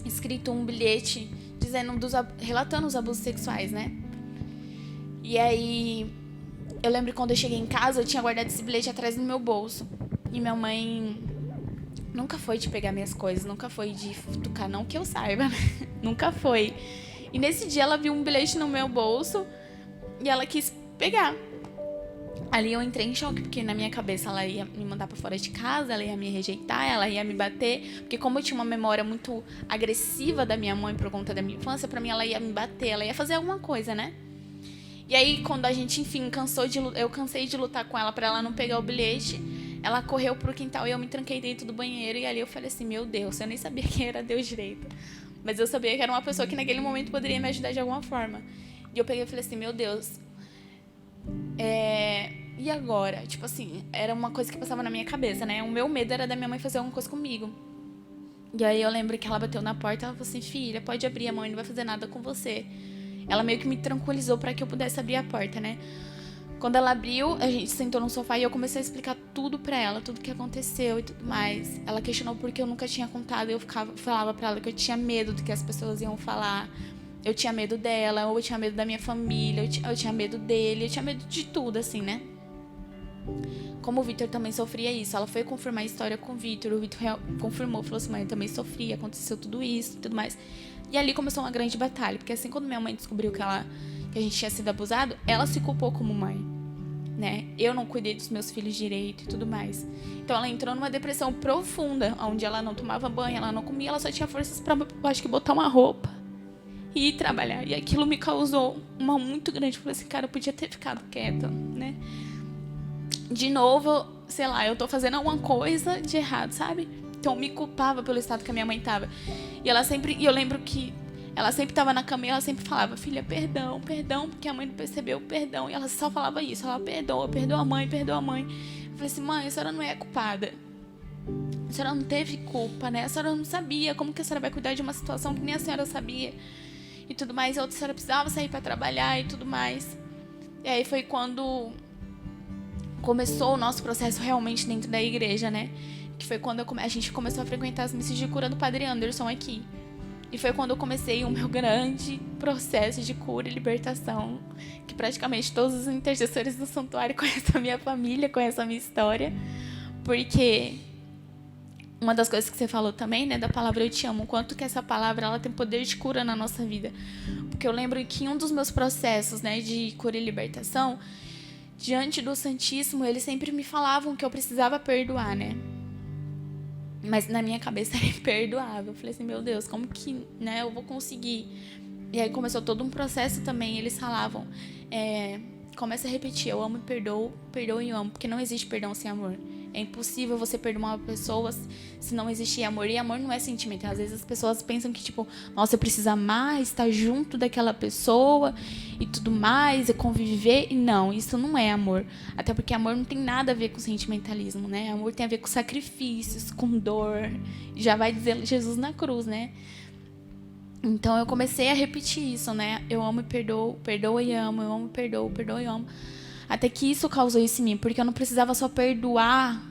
escrito um bilhete relatando os abusos sexuais, né? E aí eu lembro que quando eu cheguei em casa, eu tinha guardado esse bilhete atrás do meu bolso. E minha mãe nunca foi de pegar minhas coisas, nunca foi de futucar, não que eu saiba, né? Nunca foi. E nesse dia ela viu um bilhete no meu bolso e ela quis pegar. Ali eu entrei em choque, porque na minha cabeça ela ia me mandar pra fora de casa, ela ia me rejeitar, ela ia me bater. Porque como eu tinha uma memória muito agressiva da minha mãe por conta da minha infância, pra mim ela ia me bater, ela ia fazer alguma coisa, né? E aí quando a gente, enfim, eu cansei de lutar com ela pra ela não pegar o bilhete, ela correu pro quintal e eu me tranquei dentro do banheiro. E ali eu falei assim, meu Deus, eu nem sabia quem era Deus direito. Mas eu sabia que era uma pessoa que naquele momento poderia me ajudar de alguma forma. E eu peguei e falei assim, meu Deus, e agora? Tipo assim, era uma coisa que passava na minha cabeça, né? O meu medo era da minha mãe fazer alguma coisa comigo. E aí eu lembro que ela bateu na porta e ela falou assim, filha, pode abrir, a mãe não vai fazer nada com você. Ela meio que me tranquilizou pra que eu pudesse abrir a porta, né? Quando ela abriu, a gente sentou no sofá e eu comecei a explicar tudo pra ela, tudo que aconteceu e tudo mais. Ela questionou porque eu nunca tinha contado, eu falava pra ela que eu tinha medo do que as pessoas iam falar. Eu tinha medo dela, ou eu tinha medo da minha família, eu tinha medo dele, eu tinha medo de tudo, assim, né? Como o Vitor também sofria isso, ela foi confirmar a história com o Vitor confirmou, falou assim, mãe, eu também sofri, aconteceu tudo isso e tudo mais. E ali começou uma grande batalha, porque assim, quando minha mãe descobriu que a gente tinha sido abusado, ela se culpou como mãe, né? Eu não cuidei dos meus filhos direito e tudo mais. Então ela entrou numa depressão profunda, onde ela não tomava banho, ela não comia, ela só tinha forças pra, eu acho que, botar uma roupa e ir trabalhar. E aquilo me causou uma muito grande. Eu falei assim, cara, eu podia ter ficado quieta, né? De novo, sei lá, eu tô fazendo alguma coisa de errado, sabe? Então eu me culpava pelo estado que a minha mãe tava. E eu lembro que ela sempre tava na cama e ela sempre falava, filha, perdão, perdão, porque a mãe não percebeu, perdão. E ela só falava isso, ela perdoa a mãe, perdoa a mãe. Eu falei assim, mãe, a senhora não é culpada. A senhora não teve culpa, né? A senhora não sabia. Como que a senhora vai cuidar de uma situação que nem a senhora sabia? E tudo mais. E a outra senhora precisava sair pra trabalhar e tudo mais. E aí foi quando começou o nosso processo realmente dentro da igreja, né? Que foi quando a gente começou a frequentar as missas de cura do Padre Anderson aqui. E foi quando eu comecei o meu grande processo de cura e libertação, que praticamente todos os intercessores do santuário conhecem a minha família, conhecem a minha história, porque uma das coisas que você falou também, né, da palavra eu te amo, o quanto que essa palavra ela tem poder de cura na nossa vida. Porque eu lembro que em um dos meus processos, né, de cura e libertação, diante do Santíssimo, eles sempre me falavam que eu precisava perdoar, né? Mas na minha cabeça era imperdoável. Eu falei assim, meu Deus, como que, né, eu vou conseguir? E aí começou todo um processo também. Eles falavam, começa a repetir, eu amo e perdoo, perdoo e amo, porque não existe perdão sem amor. É impossível você perdoar uma pessoa se não existir amor. E amor não é sentimento. Às vezes as pessoas pensam que, tipo, nossa, eu preciso amar, estar junto daquela pessoa e tudo mais, e conviver. E não, isso não é amor. Até porque amor não tem nada a ver com sentimentalismo, né? Amor tem a ver com sacrifícios, com dor. Já vai dizer Jesus na cruz, né? Então eu comecei a repetir isso, né? Eu amo e perdoo, perdoo e amo, eu amo e perdoo, perdoo e amo. Até que isso causou isso em mim, porque eu não precisava só perdoar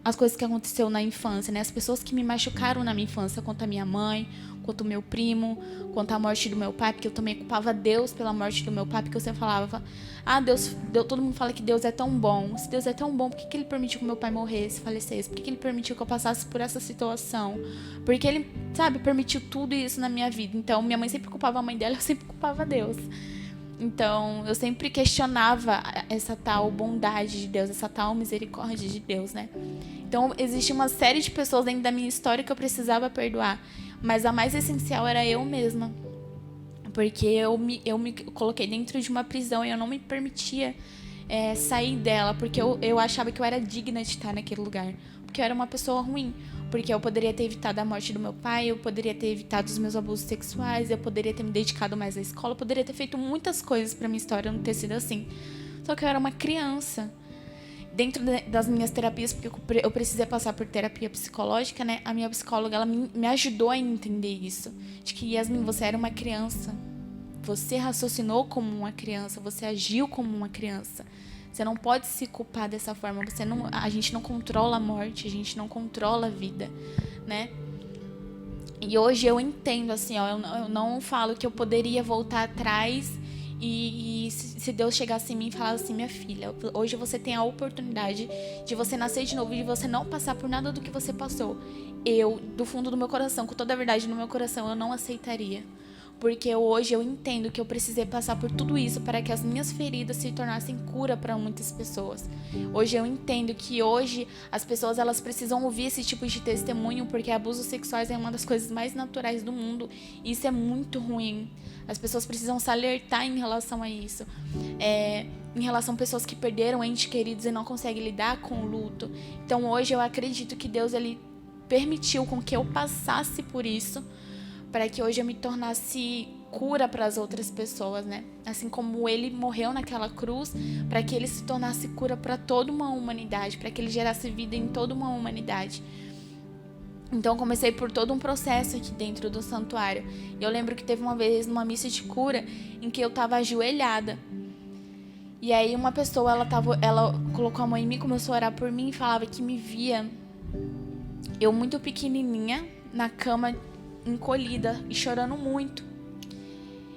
as coisas que aconteceu na infância, né? As pessoas que me machucaram na minha infância, quanto a minha mãe, quanto o meu primo, quanto a morte do meu pai, porque eu também culpava Deus pela morte do meu pai, porque eu sempre falava, Deus, todo mundo fala que Deus é tão bom. Se Deus é tão bom, por que ele permitiu que meu pai morresse, falecesse? Por que ele permitiu que eu passasse por essa situação? Porque ele, sabe, permitiu tudo isso na minha vida. Então, minha mãe sempre culpava a mãe dela, eu sempre culpava Deus. Então, eu sempre questionava essa tal bondade de Deus, essa tal misericórdia de Deus, né? Então, existe uma série de pessoas dentro da minha história que eu precisava perdoar. Mas a mais essencial era eu mesma. Porque eu me coloquei dentro de uma prisão e eu não me permitia sair dela. Porque eu achava que eu era digna de estar naquele lugar. Porque eu era uma pessoa ruim. Porque eu poderia ter evitado a morte do meu pai, eu poderia ter evitado os meus abusos sexuais, eu poderia ter me dedicado mais à escola, eu poderia ter feito muitas coisas pra minha história não ter sido assim. Só que eu era uma criança. Dentro das minhas terapias, porque eu precisei passar por terapia psicológica, né? A minha psicóloga, ela me ajudou a entender isso. De que, Yasmin, você era uma criança. Você raciocinou como uma criança, você agiu como uma criança. Você não pode se culpar dessa forma. A gente não controla a morte, a gente não controla a vida, né? E hoje eu entendo, assim, ó, eu não falo que eu poderia voltar atrás e se Deus chegasse em mim e falasse assim, minha filha, hoje você tem a oportunidade de você nascer de novo e de você não passar por nada do que você passou. Eu, do fundo do meu coração, com toda a verdade no meu coração, eu não aceitaria. Porque hoje eu entendo que eu precisei passar por tudo isso para que as minhas feridas se tornassem cura para muitas pessoas. Hoje eu entendo que hoje as pessoas elas precisam ouvir esse tipo de testemunho, porque abusos sexuais é uma das coisas mais naturais do mundo e isso é muito ruim. As pessoas precisam se alertar em relação a isso. Em relação a pessoas que perderam entes queridos e não conseguem lidar com o luto. Então hoje eu acredito que Deus ele permitiu com que eu passasse por isso, para que hoje eu me tornasse cura para as outras pessoas, né? Assim como ele morreu naquela cruz, para que ele se tornasse cura para toda uma humanidade, para que ele gerasse vida em toda uma humanidade. Então eu comecei por todo um processo aqui dentro do santuário. Eu lembro que teve uma vez numa missa de cura em que eu estava ajoelhada. E aí uma pessoa, ela colocou a mão em mim, começou a orar por mim e falava que me via eu muito pequenininha na cama, encolhida e chorando muito.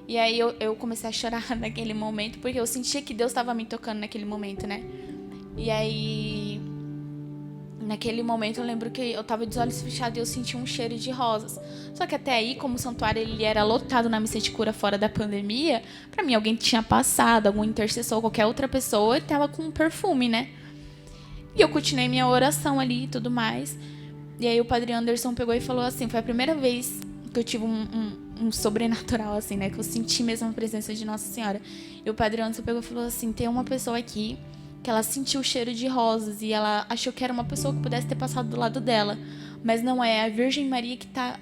E aí eu comecei a chorar naquele momento, porque eu sentia que Deus estava me tocando naquele momento, né? E aí, naquele momento eu lembro que eu tava de olhos fechados e eu senti um cheiro de rosas. Só que até aí, como o santuário ele era lotado na missa de cura fora da pandemia, pra mim alguém tinha passado, algum intercessor, qualquer outra pessoa, tava com um perfume, né? E eu continuei minha oração ali e tudo mais. E aí o Padre Anderson pegou e falou assim, foi a primeira vez que eu tive um sobrenatural, assim, né? Que eu senti mesmo a presença de Nossa Senhora. E o Padre Anderson pegou e falou assim, tem uma pessoa aqui que ela sentiu o cheiro de rosas e ela achou que era uma pessoa que pudesse ter passado do lado dela. Mas não é, a Virgem Maria que tá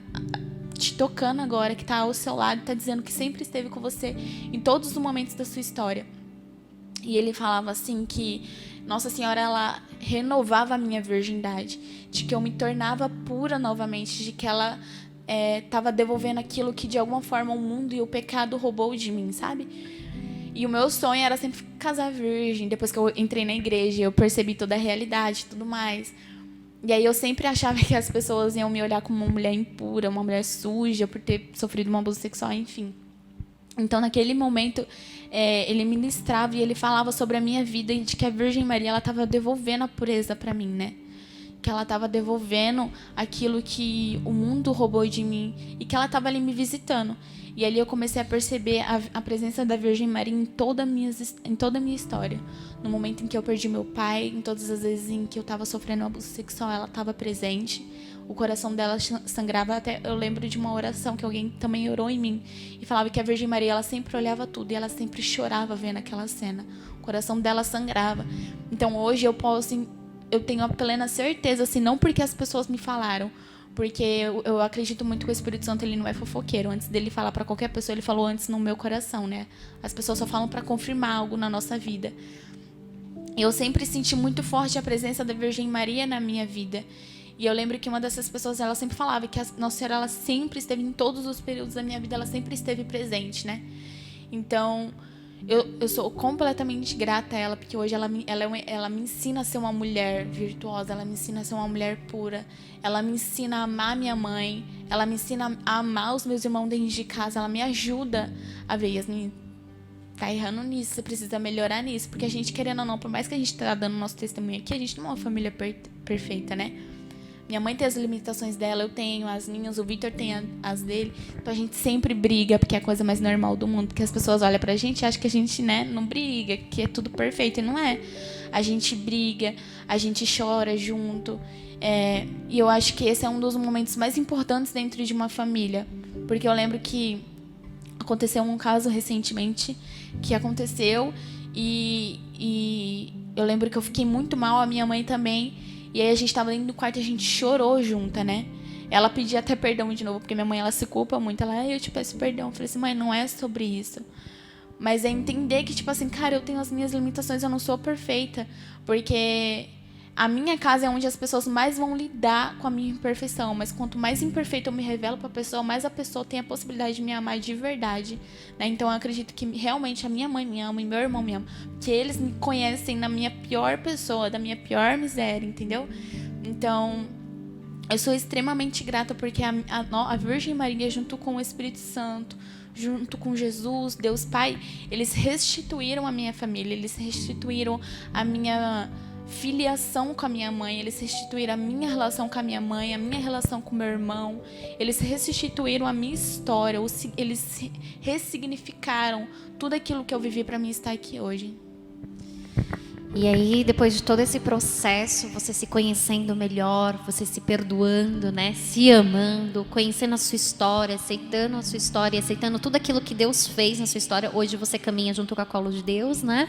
te tocando agora, que tá ao seu lado, tá dizendo que sempre esteve com você em todos os momentos da sua história. E ele falava assim que Nossa Senhora, ela renovava a minha virgindade, de que eu me tornava pura novamente, de que ela estava devolvendo aquilo que de alguma forma o mundo e o pecado roubou de mim, sabe? E o meu sonho era sempre casar virgem. Depois que eu entrei na igreja, eu percebi toda a realidade e tudo mais. E aí eu sempre achava que as pessoas iam me olhar como uma mulher impura, uma mulher suja, por ter sofrido um abuso sexual, enfim. Então, naquele momento, ele ministrava e ele falava sobre a minha vida e de que a Virgem Maria estava devolvendo a pureza para mim, né? que ela estava devolvendo aquilo que o mundo roubou de mim e que ela estava ali me visitando. E ali eu comecei a perceber a presença da Virgem Maria em toda a minha história. No momento em que eu perdi meu pai, em todas as vezes em que eu estava sofrendo abuso sexual, ela estava presente. O coração dela sangrava. Até eu lembro de uma oração que alguém também orou em mim e falava que a Virgem Maria, ela sempre olhava tudo e ela sempre chorava vendo aquela cena. O coração dela sangrava. Então hoje eu tenho a plena certeza, assim, não porque as pessoas me falaram, porque eu acredito muito que o Espírito Santo, ele não é fofoqueiro. Antes dele falar para qualquer pessoa, ele falou antes no meu coração, né? As pessoas só falam para confirmar algo na nossa vida. Eu sempre senti muito forte a presença da Virgem Maria na minha vida. E eu lembro que uma dessas pessoas, ela sempre falava que a Nossa Senhora, ela sempre esteve em todos os períodos da minha vida, ela sempre esteve presente, né? Então, eu sou completamente grata a ela, porque hoje ela me ensina a ser uma mulher virtuosa, ela me ensina a ser uma mulher pura, ela me ensina a amar minha mãe, ela me ensina a amar os meus irmãos dentro de casa, ela me ajuda a ver, Yasmin, tá errando nisso, você precisa melhorar nisso, porque a gente, querendo ou não, por mais que a gente tá dando nosso testemunho aqui, a gente não é uma família perfeita, né? Minha mãe tem as limitações dela, eu tenho as minhas, o Vitor tem as dele. Então a gente sempre briga, porque é a coisa mais normal do mundo. Porque as pessoas olham pra gente e acham que a gente, né, não briga, que é tudo perfeito. E não é. A gente briga, a gente chora junto. E eu acho que esse é um dos momentos mais importantes dentro de uma família. Porque eu lembro que aconteceu um caso recentemente que aconteceu e eu lembro que eu fiquei muito mal, a minha mãe também. E aí a gente tava dentro do quarto e a gente chorou junta, né? Ela pedia até perdão de novo, porque minha mãe, ela se culpa muito. Ela, eu te peço perdão. Eu falei assim, mãe, não é sobre isso. Mas é entender que, tipo assim, cara, eu tenho as minhas limitações, eu não sou perfeita. Porque a minha casa é onde as pessoas mais vão lidar com a minha imperfeição. Mas quanto mais imperfeito eu me revelo pra pessoa, mais a pessoa tem a possibilidade de me amar de verdade, né? Então eu acredito que realmente a minha mãe me ama e meu irmão me ama. Porque eles me conhecem na minha pior pessoa, da minha pior miséria, entendeu? Então eu sou extremamente grata porque a Virgem Maria, junto com o Espírito Santo, junto com Jesus, Deus Pai, eles restituíram a minha família, eles restituíram a minha filiação com a minha mãe, eles restituíram a minha relação com a minha mãe, a minha relação com meu irmão, eles restituíram a minha história, eles ressignificaram tudo aquilo que eu vivi para mim estar aqui hoje. E aí, depois de todo esse processo, você se conhecendo melhor, você se perdoando, né? Se amando, conhecendo a sua história, aceitando tudo aquilo que Deus fez na sua história. Hoje você caminha junto com a Colo de Deus, né?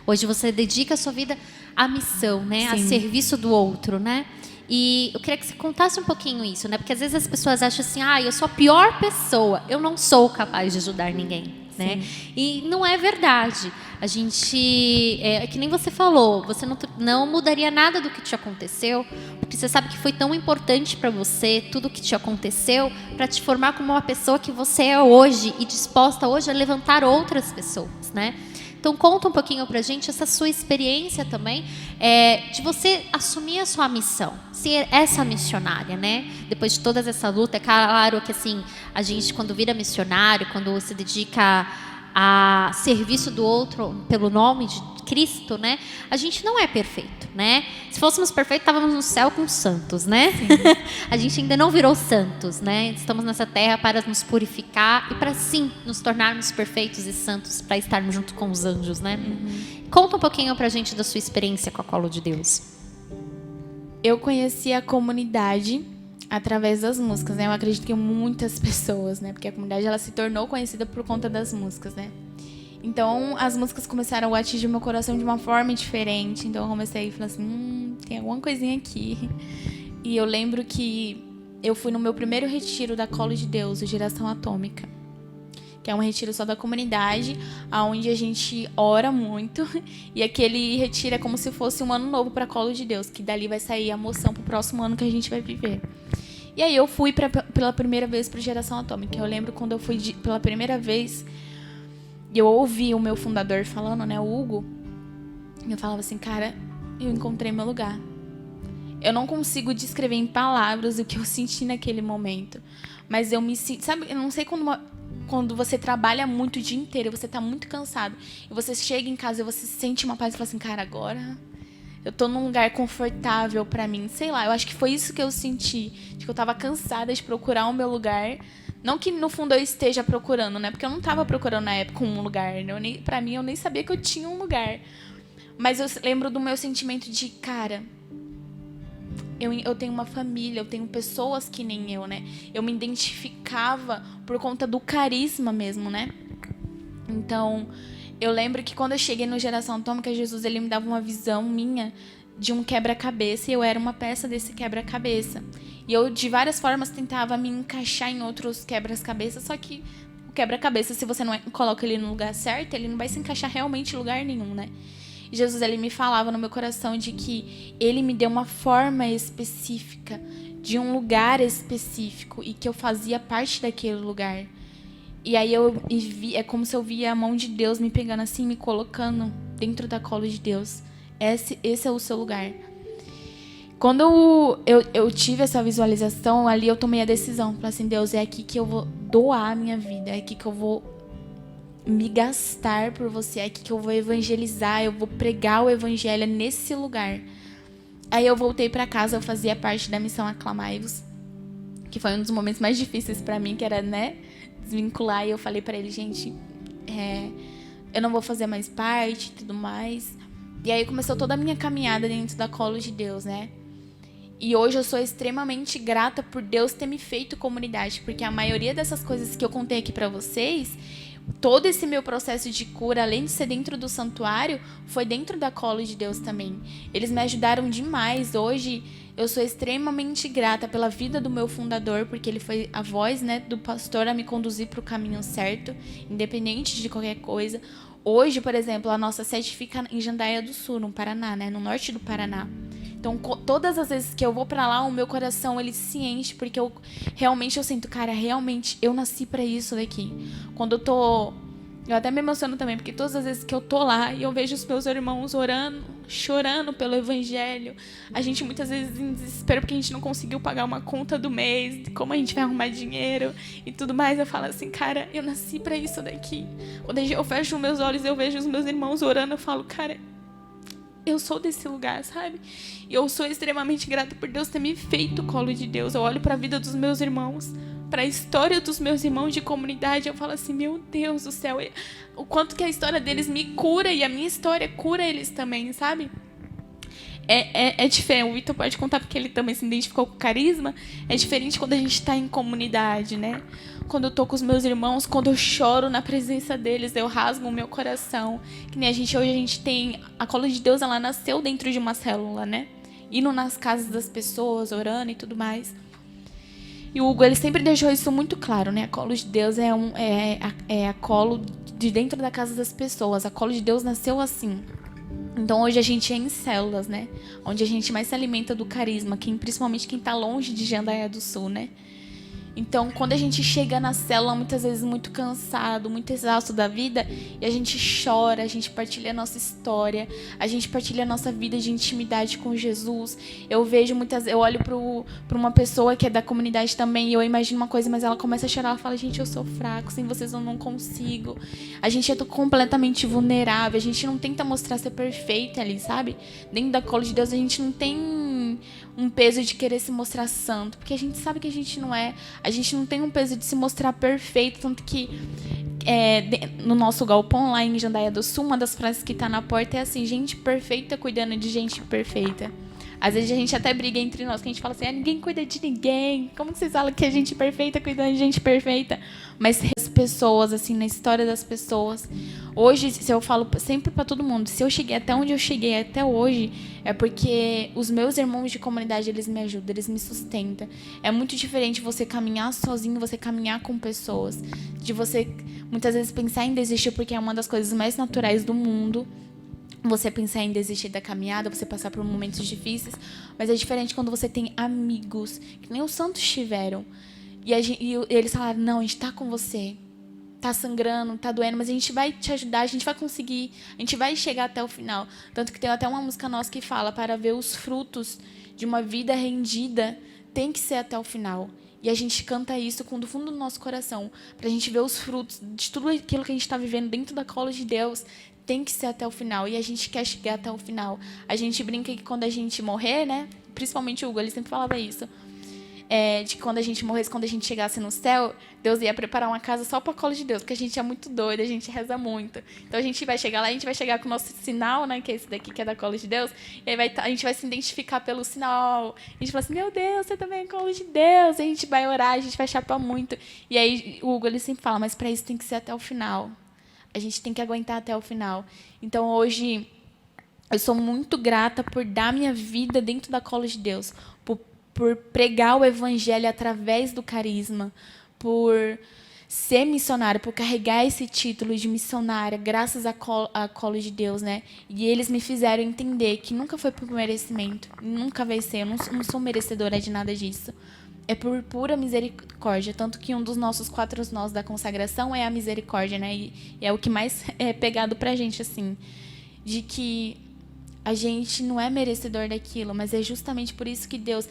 Hoje você dedica a sua vida à missão, né? Sim. A serviço do outro, né? E eu queria que você contasse um pouquinho isso, né? Porque às vezes as pessoas acham assim, eu sou a pior pessoa, eu não sou capaz de ajudar ninguém. Né? E não é verdade. A gente, é que nem você falou, você não mudaria nada do que te aconteceu, porque você sabe que foi tão importante para você tudo que te aconteceu para te formar como uma pessoa que você é hoje e disposta hoje a levantar outras pessoas, né? Então conta um pouquinho pra gente essa sua experiência também, de você assumir a sua missão, ser essa missionária, né? Depois de toda essa luta, é claro que assim, a gente quando vira missionário, quando se dedica a serviço do outro pelo nome de Cristo, né? A gente não é perfeito, né? Se fôssemos perfeitos, estávamos no céu com santos, né? A gente ainda não virou santos, né? Estamos nessa terra para nos purificar e para sim nos tornarmos perfeitos e santos, para estarmos junto com os anjos, né? Conta um pouquinho pra gente da sua experiência com a Colo de Deus. Eu conheci a comunidade através das músicas, né? Eu acredito que muitas pessoas, né? Porque a comunidade, ela se tornou conhecida por conta das músicas, né? Então, as músicas começaram a atingir meu coração de uma forma diferente. Então, eu comecei a falar assim, tem alguma coisinha aqui. E eu lembro que eu fui no meu primeiro retiro da Colo de Deus, o Geração Atômica. Que é um retiro só da comunidade, onde a gente ora muito. E aquele retiro é como se fosse um ano novo para a Colo de Deus, que dali vai sair a moção para o próximo ano que a gente vai viver. E aí eu fui pela primeira vez para o Geração Atômica. Eu lembro quando eu fui pela primeira vez, eu ouvi o meu fundador falando, né, o Hugo, e eu falava assim, cara, eu encontrei meu lugar. Eu não consigo descrever em palavras o que eu senti naquele momento, mas eu me sinto, sabe, eu não sei quando você trabalha muito o dia inteiro, você tá muito cansado, e você chega em casa e você sente uma paz e fala assim, cara, agora eu tô num lugar confortável pra mim. Sei lá, eu acho que foi isso que eu senti. De que eu tava cansada de procurar o meu lugar. Não que no fundo eu esteja procurando, né? Porque eu não tava procurando na época um lugar. Né? Pra mim, eu nem sabia que eu tinha um lugar. Mas eu lembro do meu sentimento de, cara, eu tenho uma família, eu tenho pessoas que nem eu, né? Eu me identificava por conta do carisma mesmo, né? Então, eu lembro que quando eu cheguei no Geração Atômica, Jesus, ele me dava uma visão minha de um quebra-cabeça e eu era uma peça desse quebra-cabeça. E eu, de várias formas, tentava me encaixar em outros quebra-cabeças, só que o quebra-cabeça, se você não coloca ele no lugar certo, ele não vai se encaixar realmente em lugar nenhum, né? E Jesus, ele me falava no meu coração de que ele me deu uma forma específica, de um lugar específico, e que eu fazia parte daquele lugar. E aí é como se eu via a mão de Deus me pegando assim, me colocando dentro da cola de Deus. Esse é o seu lugar. Quando eu tive essa visualização, ali eu tomei a decisão. Falei assim, Deus, é aqui que eu vou doar a minha vida. É aqui que eu vou me gastar por você. É aqui que eu vou evangelizar. Eu vou pregar o evangelho nesse lugar. Aí eu voltei pra casa, eu fazia parte da missão Aclamai-vos, que foi um dos momentos mais difíceis pra mim, que era, né, desvincular. E eu falei pra ele, gente, eu não vou fazer mais parte e tudo mais. E aí começou toda a minha caminhada dentro da cola de Deus, né? E hoje eu sou extremamente grata por Deus ter me feito comunidade, porque a maioria dessas coisas que eu contei aqui pra vocês, todo esse meu processo de cura, além de ser dentro do santuário, foi dentro da cola de Deus também. Eles me ajudaram demais. Hoje eu sou extremamente grata pela vida do meu fundador, porque ele foi a voz, né, do pastor a me conduzir para o caminho certo, independente de qualquer coisa. Hoje, por exemplo, a nossa sede fica em Jandaia do Sul, no Paraná, né, no norte do Paraná. Então, todas as vezes que eu vou pra lá, o meu coração, ele se enche, porque eu sinto, cara, realmente, eu nasci pra isso daqui. Quando eu até me emociono também, porque todas as vezes que eu tô lá e eu vejo os meus irmãos orando, chorando pelo evangelho, a gente muitas vezes em desespero porque a gente não conseguiu pagar uma conta do mês, como a gente vai arrumar dinheiro e tudo mais, eu falo assim, cara, eu nasci pra isso daqui. Quando eu fecho meus olhos, eu vejo os meus irmãos orando, eu falo, cara, eu sou desse lugar, sabe? E eu sou extremamente grata por Deus ter me feito colo de Deus. Eu olho para a vida dos meus irmãos, para a história dos meus irmãos de comunidade, eu falo assim, meu Deus do céu, o quanto que a história deles me cura e a minha história cura eles também, sabe? É diferente, o Vitor pode contar porque ele também se identificou com carisma, é diferente quando a gente está em comunidade, né? Quando eu tô com os meus irmãos, quando eu choro na presença deles, eu rasgo o meu coração. Que nem hoje a gente tem, a cola de Deus, ela nasceu dentro de uma célula, né? Indo nas casas das pessoas, orando e tudo mais. E o Hugo, ele sempre deixou isso muito claro, né? A cola de Deus é a cola de dentro da casa das pessoas. A cola de Deus nasceu assim. Então hoje a gente é em células, né? Onde a gente mais se alimenta do carisma, principalmente quem tá longe de Jandaia do Sul, né? Então, quando a gente chega na célula, muitas vezes muito cansado, muito exausto da vida, e a gente chora, a gente partilha a nossa história, a gente partilha a nossa vida de intimidade com Jesus. Eu olho para uma pessoa que é da comunidade também, e eu imagino uma coisa, mas ela começa a chorar, ela fala, gente, eu sou fraco, sem vocês eu não consigo. A gente é completamente vulnerável, a gente não tenta mostrar ser perfeita ali, sabe? Dentro da cola de Deus, a gente não tem um peso de querer se mostrar santo, porque a gente sabe que a gente não é. A gente não tem um peso de se mostrar perfeito, tanto que no nosso galpão lá em Jandaia do Sul, uma das frases que tá na porta é assim, gente perfeita cuidando de gente perfeita. Às vezes a gente até briga entre nós, que a gente fala assim, ninguém cuida de ninguém, como que vocês falam que é gente perfeita cuidando de gente perfeita? Mas as pessoas, assim, na história das pessoas, hoje, se eu falo sempre para todo mundo, se eu cheguei até onde eu cheguei até hoje, é porque os meus irmãos de comunidade, eles me ajudam, eles me sustentam. É muito diferente você caminhar sozinho, você caminhar com pessoas, de você, muitas vezes, pensar em desistir, porque é uma das coisas mais naturais do mundo, você pensar em desistir da caminhada, você passar por momentos difíceis, mas é diferente quando você tem amigos, que nem os santos tiveram, e eles falaram, não, a gente tá com você, tá sangrando, tá doendo, mas a gente vai te ajudar, a gente vai conseguir, a gente vai chegar até o final. Tanto que tem até uma música nossa que fala, para ver os frutos de uma vida rendida, tem que ser até o final. E a gente canta isso do fundo do nosso coração, pra gente ver os frutos de tudo aquilo que a gente tá vivendo dentro da cola de Deus, tem que ser até o final, e a gente quer chegar até o final. A gente brinca que quando a gente morrer, né? Principalmente o Hugo, ele sempre falava isso. De que quando a gente morresse, quando a gente chegasse no céu, Deus ia preparar uma casa só para a cola de Deus, porque a gente é muito doido, a gente reza muito. Então a gente vai chegar lá, a gente vai chegar com o nosso sinal, né, que é esse daqui, que é da cola de Deus, e aí a gente vai se identificar pelo sinal. A gente fala assim, meu Deus, você também é cola de Deus. E a gente vai orar, a gente vai chapar muito. E aí o Hugo, ele sempre fala, mas para isso tem que ser até o final. A gente tem que aguentar até o final. Então hoje eu sou muito grata por dar minha vida dentro da cola de Deus, por pregar o evangelho através do carisma, por ser missionária, por carregar esse título de missionária, graças à cola de Deus, né? E eles me fizeram entender que nunca foi por merecimento, nunca vai ser, eu não sou merecedora de nada disso. É por pura misericórdia, tanto que um dos nossos 4 nós da consagração é a misericórdia, né? E é o que mais é pegado pra gente, assim, de que a gente não é merecedor daquilo, mas é justamente por isso que Deus...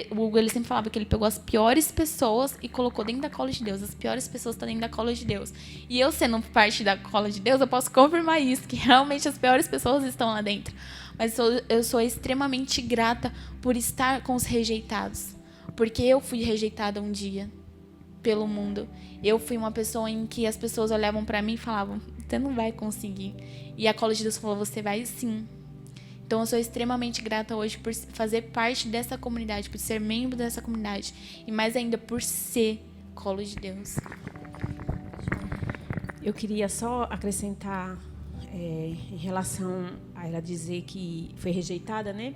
O Hugo, ele sempre falava que ele pegou as piores pessoas e colocou dentro da cola de Deus. As piores pessoas estão dentro da cola de Deus. E eu, sendo parte da cola de Deus, eu posso confirmar isso, que realmente as piores pessoas estão lá dentro. Mas eu sou extremamente grata por estar com os rejeitados. Porque eu fui rejeitada um dia pelo mundo. Eu fui uma pessoa em que as pessoas olhavam para mim e falavam, você não vai conseguir. E a cola de Deus falou, você vai sim. Então, eu sou extremamente grata hoje por fazer parte dessa comunidade, por ser membro dessa comunidade. E mais ainda, por ser colo de Deus. Eu queria só acrescentar, em relação a ela dizer que foi rejeitada, né?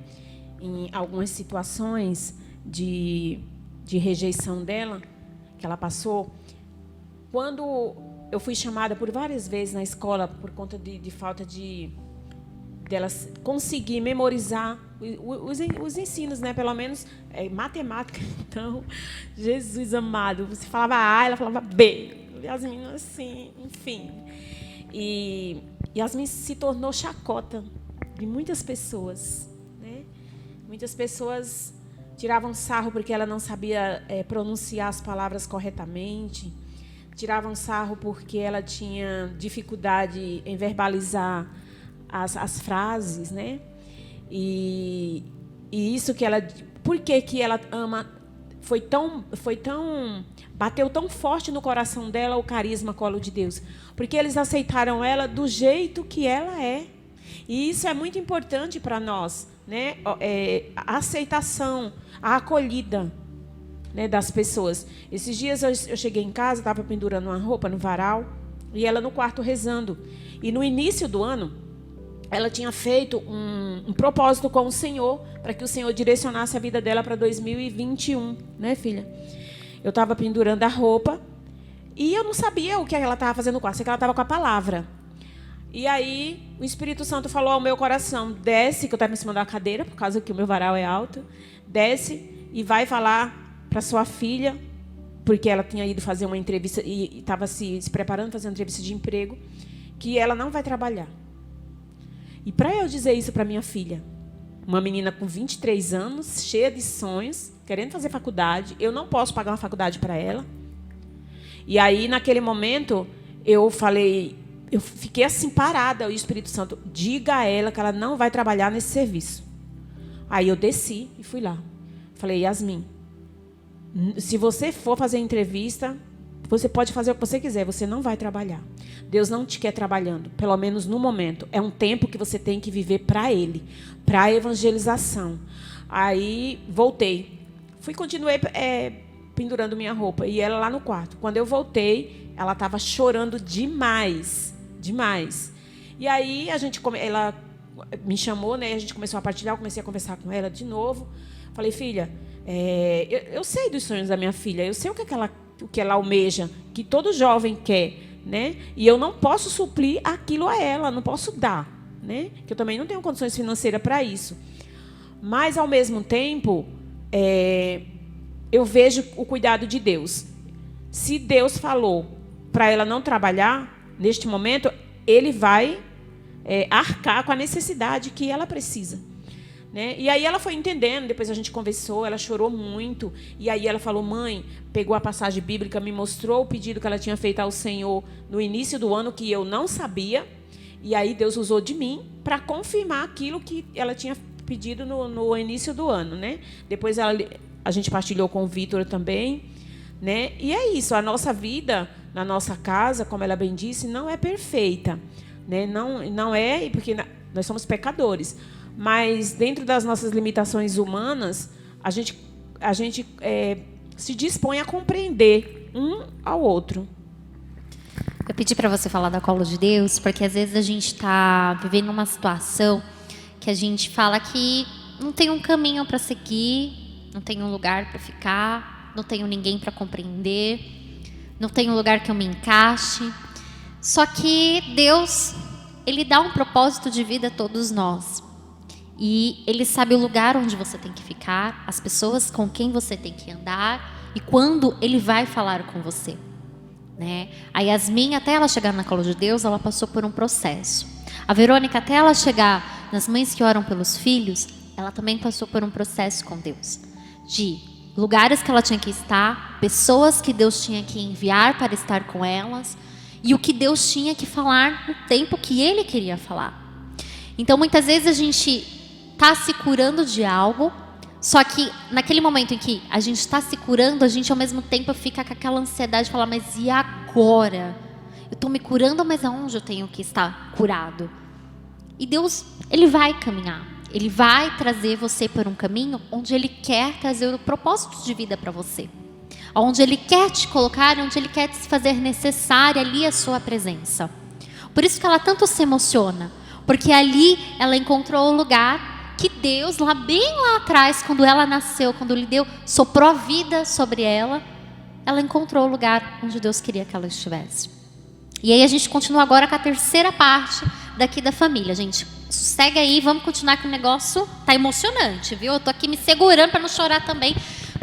Em algumas situações de rejeição dela, que ela passou. Quando eu fui chamada por várias vezes na escola, por conta de falta delas conseguir memorizar os ensinos, né? Pelo menos matemática. Então, Jesus amado, você falava A, ela falava B. Yasmin assim, enfim. E Yasmin se tornou chacota de muitas pessoas, né? Muitas pessoas tiravam sarro porque ela não sabia pronunciar as palavras corretamente. Tiravam sarro porque ela tinha dificuldade em verbalizar as frases, né? E isso que ela... Por que ela ama... Bateu tão forte no coração dela o carisma colo de Deus. Porque eles aceitaram ela do jeito que ela é. E isso é muito importante para nós, né? A aceitação, a acolhida, né, das pessoas. Esses dias eu cheguei em casa, estava pendurando uma roupa no varal, e ela no quarto rezando. E no início do ano, ela tinha feito um propósito com o Senhor, para que o Senhor direcionasse a vida dela para 2021, né, filha? Eu estava pendurando a roupa e eu não sabia o que ela estava fazendo no quarto, sei que ela estava com a palavra. E aí o Espírito Santo falou ao meu coração, desce, que eu estava em cima da cadeira, por causa que o meu varal é alto, desce e vai falar para sua filha, porque ela tinha ido fazer uma entrevista e estava se preparando para fazer uma entrevista de emprego, que ela não vai trabalhar. E para eu dizer isso para minha filha, uma menina com 23 anos, cheia de sonhos, querendo fazer faculdade, eu não posso pagar uma faculdade para ela. E aí, naquele momento, eu fiquei assim parada, o Espírito Santo, diga a ela que ela não vai trabalhar nesse serviço. Aí eu desci e fui lá. Falei, Yasmin, se você for fazer entrevista, você pode fazer o que você quiser, você não vai trabalhar. Deus não te quer trabalhando, pelo menos no momento. É um tempo que você tem que viver para Ele, para a evangelização. Aí voltei. Continuei pendurando minha roupa e ela lá no quarto. Quando eu voltei, ela estava chorando demais, demais. E aí ela me chamou, né? A gente começou a partilhar, eu comecei a conversar com ela de novo. Falei, filha, eu sei dos sonhos da minha filha, eu sei o que ela almeja, que todo jovem quer, né? E eu não posso suprir aquilo a ela, não posso dar, né? Que eu também não tenho condições financeiras para isso. Mas, ao mesmo tempo, eu vejo o cuidado de Deus. Se Deus falou para ela não trabalhar, neste momento, Ele vai arcar com a necessidade que ela precisa. Né? E aí ela foi entendendo, depois a gente conversou, ela chorou muito. E aí ela falou, mãe, pegou a passagem bíblica, me mostrou o pedido que ela tinha feito ao Senhor no início do ano, que eu não sabia. E aí Deus usou de mim para confirmar aquilo que ela tinha pedido no início do ano, né? Depois a gente partilhou com o Vitor também, né? E é isso, a nossa vida na nossa casa, como ela bem disse, não é perfeita, né? Não é, porque nós somos pecadores, mas dentro das nossas limitações humanas, a gente se dispõe a compreender um ao outro. Eu pedi para você falar da Colo de Deus, porque às vezes a gente está vivendo uma situação que a gente fala que não tem um caminho para seguir, não tem um lugar para ficar, não tenho ninguém para compreender, não tem um lugar que eu me encaixe. Só que Deus, Ele dá um propósito de vida a todos nós. E Ele sabe o lugar onde você tem que ficar, as pessoas com quem você tem que andar e quando Ele vai falar com você, né? A Yasmin, até ela chegar na Colo de Deus, ela passou por um processo. A Verônica, até ela chegar nas mães que oram pelos filhos, ela também passou por um processo com Deus. De lugares que ela tinha que estar, pessoas que Deus tinha que enviar para estar com elas, e o que Deus tinha que falar no tempo que Ele queria falar. Então, muitas vezes a gente está se curando de algo, só que naquele momento em que a gente está se curando, a gente ao mesmo tempo fica com aquela ansiedade de falar, mas e agora? Eu estou me curando, mas aonde eu tenho que estar curado? E Deus, Ele vai caminhar. Ele vai trazer você por um caminho onde Ele quer trazer o propósito de vida para você. Onde Ele quer te colocar, onde Ele quer te fazer necessária ali a sua presença. Por isso que ela tanto se emociona. Porque ali ela encontrou o lugar que Deus, bem lá atrás, quando ela nasceu, quando Ele soprou a vida sobre ela, ela encontrou o lugar onde Deus queria que ela estivesse. E aí a gente continua agora com a terceira parte daqui da família. Gente, sossega aí, vamos continuar que o negócio tá emocionante, viu? Eu tô aqui me segurando para não chorar também,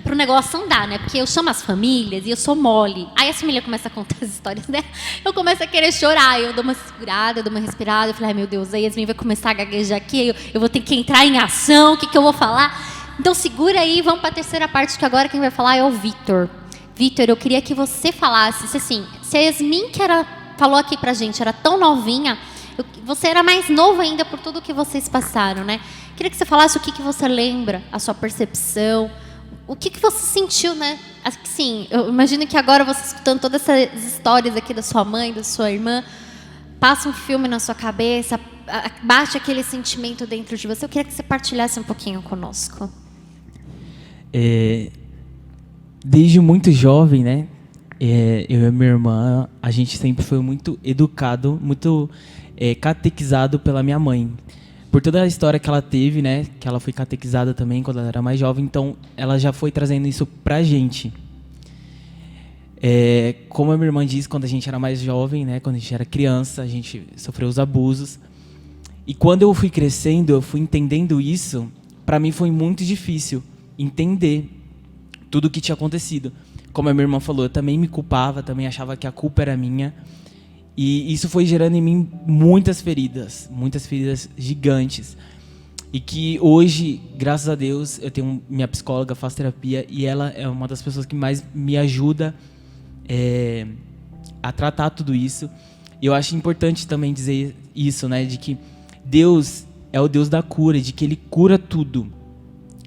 para o negócio andar, né? Porque eu chamo as famílias e eu sou mole. Aí a família começa a contar as histórias dela, eu começo a querer chorar, eu dou uma segurada, eu dou uma respirada, eu falei, ai meu Deus, aí a Yasmin vai começar a gaguejar aqui, eu vou ter que entrar em ação, o que eu vou falar? Então segura aí, vamos para a terceira parte, que agora quem vai falar é o Vitor. Vitor, eu queria que você falasse, assim, se a Yasmin falou aqui pra gente, era tão novinha, você era mais novo ainda por tudo que vocês passaram, né? Queria que você falasse o que você lembra, a sua percepção, o que você sentiu, né? Assim, eu imagino que agora você escutando todas essas histórias aqui da sua mãe, da sua irmã, passa um filme na sua cabeça, bate aquele sentimento dentro de você. Eu queria que você partilhasse um pouquinho conosco. Desde muito jovem, né? Eu e a minha irmã, a gente sempre foi muito educado, muito catequizado pela minha mãe. Por toda a história que ela teve, né? Que ela foi catequizada também quando ela era mais jovem, então ela já foi trazendo isso pra gente. Como a minha irmã disse, quando a gente era mais jovem, né? Quando a gente era criança, a gente sofreu os abusos. E quando eu fui crescendo, eu fui entendendo isso, pra mim foi muito difícil entender tudo o que tinha acontecido. Como a minha irmã falou, eu também me culpava, também achava que a culpa era minha. E isso foi gerando em mim muitas feridas gigantes. E que hoje, graças a Deus, eu tenho minha psicóloga, faço terapia, e ela é uma das pessoas que mais me ajuda a tratar tudo isso. E eu acho importante também dizer isso, né, de que Deus é o Deus da cura, de que Ele cura tudo.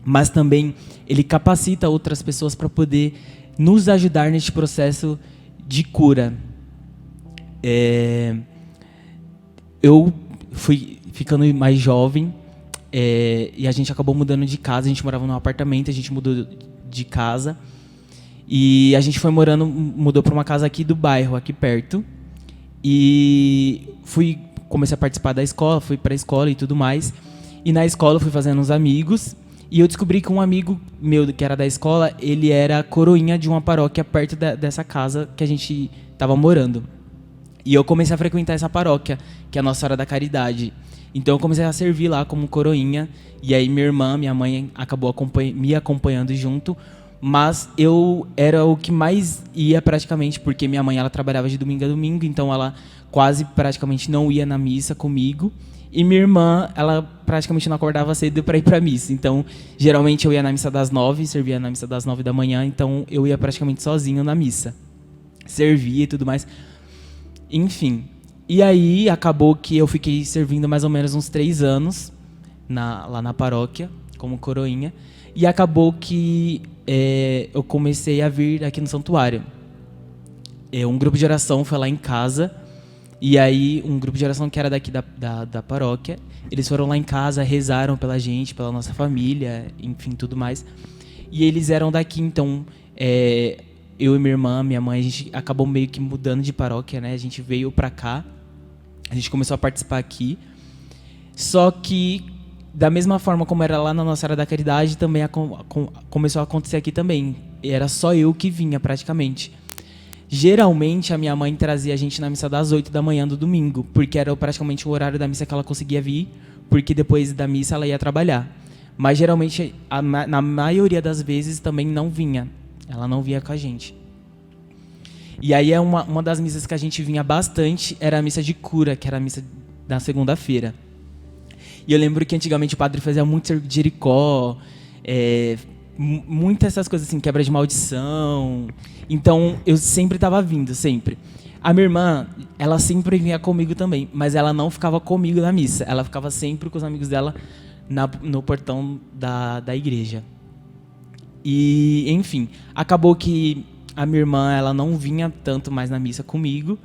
Mas também Ele capacita outras pessoas para poder nos ajudar neste processo de cura. Eu fui ficando mais jovem e a gente acabou mudando de casa. A gente morava num apartamento, a gente mudou de casa e a gente mudou para uma casa aqui do bairro, aqui perto. E comecei a participar da escola, fui para a escola e tudo mais. E na escola eu fui fazendo uns amigos. E eu descobri que um amigo meu, que era da escola, ele era coroinha de uma paróquia perto dessa casa que a gente estava morando. E eu comecei a frequentar essa paróquia, que é a Nossa Senhora da Caridade. Então eu comecei a servir lá como coroinha. E aí minha mãe acabou me acompanhando junto. Mas eu era o que mais ia praticamente, porque minha mãe ela trabalhava de domingo a domingo, então ela quase praticamente não ia na missa comigo. E minha irmã, ela praticamente não acordava cedo para ir para a missa. Então, geralmente eu ia na missa das 9, servia na missa das 9 da manhã, então eu ia praticamente sozinho na missa. Servia e tudo mais. Enfim. E aí acabou que eu fiquei servindo mais ou menos uns 3 anos lá na paróquia, como coroinha. E acabou que eu comecei a vir aqui no santuário. Um grupo de oração foi lá em casa. E aí um grupo de oração que era daqui da paróquia, eles foram lá em casa, rezaram pela gente, pela nossa família, enfim, tudo mais. E eles eram daqui, então eu e minha irmã, minha mãe, a gente acabou meio que mudando de paróquia, né? A gente veio pra cá, a gente começou a participar aqui. Só que, da mesma forma como era lá na Nossa Senhora da Caridade, também começou a acontecer aqui também. E era só eu que vinha, praticamente. Geralmente, a minha mãe trazia a gente na missa das 8 da manhã do domingo, porque era praticamente o horário da missa que ela conseguia vir, porque depois da missa ela ia trabalhar. Mas, geralmente, na maioria das vezes, também não vinha. Ela não vinha com a gente. E aí, uma das missas que a gente vinha bastante era a missa de cura, que era a missa da segunda-feira. E eu lembro que antigamente o padre fazia muito cerco de Jericó, muitas essas coisas assim, quebra de maldição. Então, eu sempre estava vindo, sempre. A minha irmã, ela sempre vinha comigo também, mas ela não ficava comigo na missa. Ela ficava sempre com os amigos dela no portão da igreja. E, enfim, acabou que a minha irmã, ela não vinha tanto mais na missa comigo.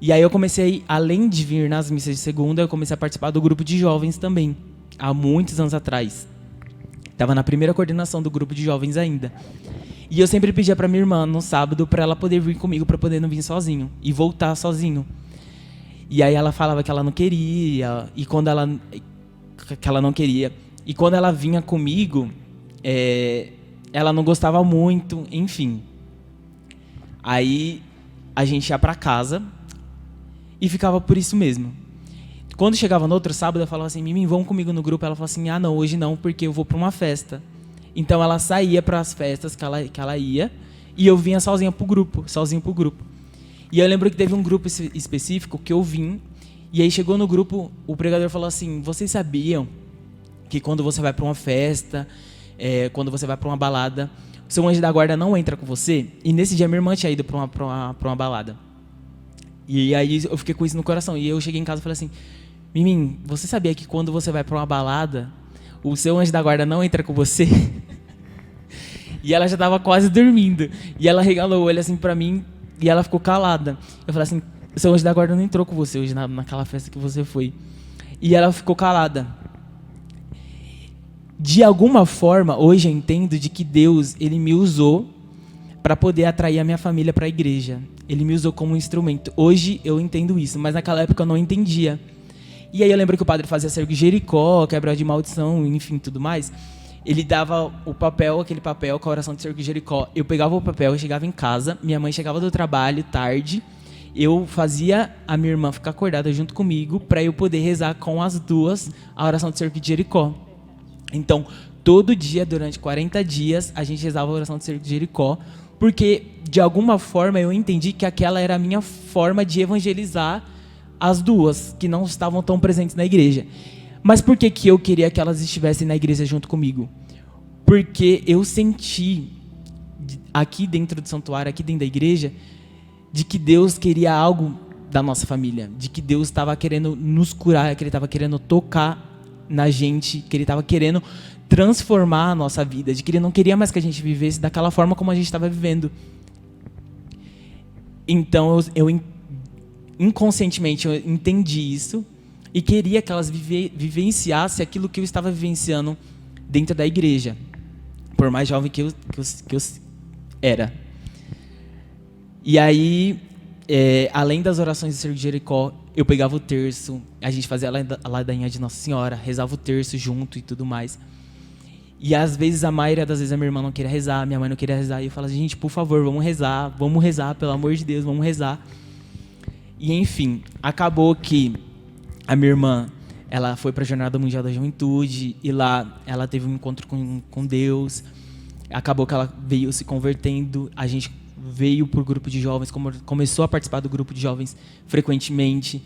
E aí eu comecei, além de vir nas missas de segunda, eu comecei a participar do grupo de jovens também, há muitos anos atrás. Estava na primeira coordenação do grupo de jovens ainda. E eu sempre pedia para minha irmã, no sábado, para ela poder vir comigo, para poder não vir sozinho e voltar sozinho. E aí ela falava que ela não queria, que ela não queria. E quando ela vinha comigo, ela não gostava muito, enfim. Aí a gente ia para casa e ficava por isso mesmo. Quando chegava no outro sábado, eu falava assim, Mimi, vamos comigo no grupo. Ela falava assim, não, hoje não, porque eu vou para uma festa. Então ela saía para as festas que ela ia e eu vinha sozinho pro grupo. E eu lembro que teve um grupo específico que eu vim, e aí chegou no grupo, o pregador falou assim, vocês sabiam que quando você vai para uma festa, quando você vai para uma balada, o seu anjo da guarda não entra com você? E nesse dia minha irmã tinha ido para uma balada. E aí eu fiquei com isso no coração. E eu cheguei em casa e falei assim, Mimim, você sabia que quando você vai para uma balada, o seu anjo da guarda não entra com você? E ela já estava quase dormindo. E ela regalou o olho assim para mim e ela ficou calada. Eu falei assim, o seu anjo da guarda não entrou com você hoje naquela festa que você foi. E ela ficou calada. De alguma forma, hoje eu entendo de que Deus, ele me usou para poder atrair a minha família para a igreja. Ele me usou como um instrumento. Hoje eu entendo isso, mas naquela época eu não entendia. E aí eu lembro que o padre fazia cerco de Jericó, quebra de maldição, enfim, tudo mais. Ele dava aquele papel com a oração de cerco de Jericó. Eu pegava o papel, eu chegava em casa, minha mãe chegava do trabalho tarde, eu fazia a minha irmã ficar acordada junto comigo para eu poder rezar com as duas a oração de cerco de Jericó. Então, todo dia, durante 40 dias, a gente rezava a oração de cerco de Jericó, porque, de alguma forma, eu entendi que aquela era a minha forma de evangelizar as duas, que não estavam tão presentes na igreja. Mas por que eu queria que elas estivessem na igreja junto comigo? Porque eu senti, aqui dentro do santuário, aqui dentro da igreja, de que Deus queria algo da nossa família, de que Deus estava querendo nos curar, que Ele estava querendo tocar na gente, que Ele estava querendo transformar a nossa vida, de que Ele não queria mais que a gente vivesse daquela forma como a gente estava vivendo. Então eu inconscientemente eu entendi isso e queria que elas vivenciassem aquilo que eu estava vivenciando dentro da igreja, por mais jovem que eu era. E aí, além das orações de cerco de Jericó, eu pegava o terço, a gente fazia a ladainha de Nossa Senhora, rezava o terço junto e tudo mais. E às vezes, a maioria das vezes, a minha irmã não queria rezar, minha mãe não queria rezar, e eu falava, gente, por favor, vamos rezar, pelo amor de Deus, vamos rezar. E enfim, acabou que a minha irmã, ela foi para a Jornada Mundial da Juventude, e lá ela teve um encontro com Deus, acabou que ela veio se convertendo, a gente veio para o grupo de jovens, começou a participar do grupo de jovens frequentemente.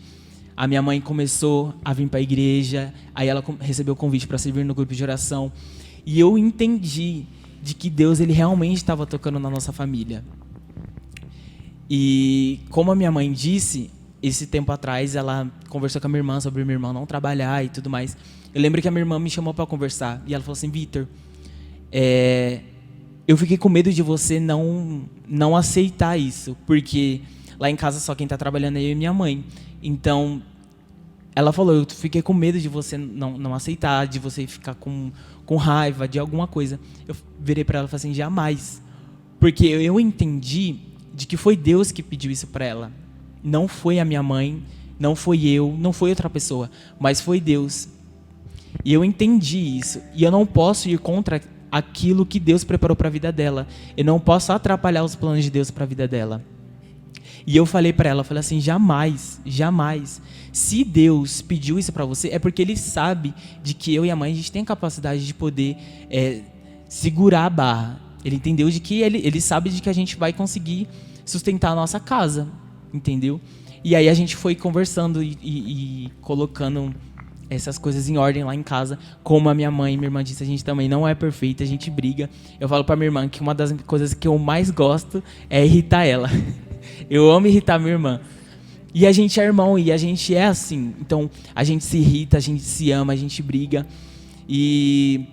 A minha mãe começou a vir para a igreja, aí ela recebeu o convite para servir no grupo de oração. E eu entendi de que Deus, ele realmente estava tocando na nossa família. E como a minha mãe disse, esse tempo atrás, ela conversou com a minha irmã sobre minha irmã não trabalhar e tudo mais. Eu lembro que a minha irmã me chamou para conversar e ela falou assim: Vitor, eu fiquei com medo de você não aceitar isso, porque lá em casa só quem está trabalhando é eu e minha mãe. Então, ela falou: eu fiquei com medo de você não aceitar, de você ficar com raiva de alguma coisa. Eu virei para ela e falei assim: jamais. Porque eu entendi de que foi Deus que pediu isso para ela. Não foi a minha mãe, não foi eu, não foi outra pessoa, mas foi Deus. E eu entendi isso. E eu não posso ir contra aquilo que Deus preparou para a vida dela. Eu não posso atrapalhar os planos de Deus para a vida dela. E eu falei para ela, eu falei assim: jamais, jamais. Se Deus pediu isso para você, é porque Ele sabe de que eu e a mãe, a gente tem a capacidade de poder segurar a barra. Ele entendeu de que ele sabe de que a gente vai conseguir sustentar a nossa casa, entendeu? E aí a gente foi conversando e colocando essas coisas em ordem lá em casa. Como a minha mãe e minha irmã disse, a gente também não é perfeita, a gente briga. Eu falo pra minha irmã que uma das coisas que eu mais gosto é irritar ela. Eu amo irritar minha irmã. E a gente é irmão, e a gente é assim. Então, a gente se irrita, a gente se ama, a gente briga. E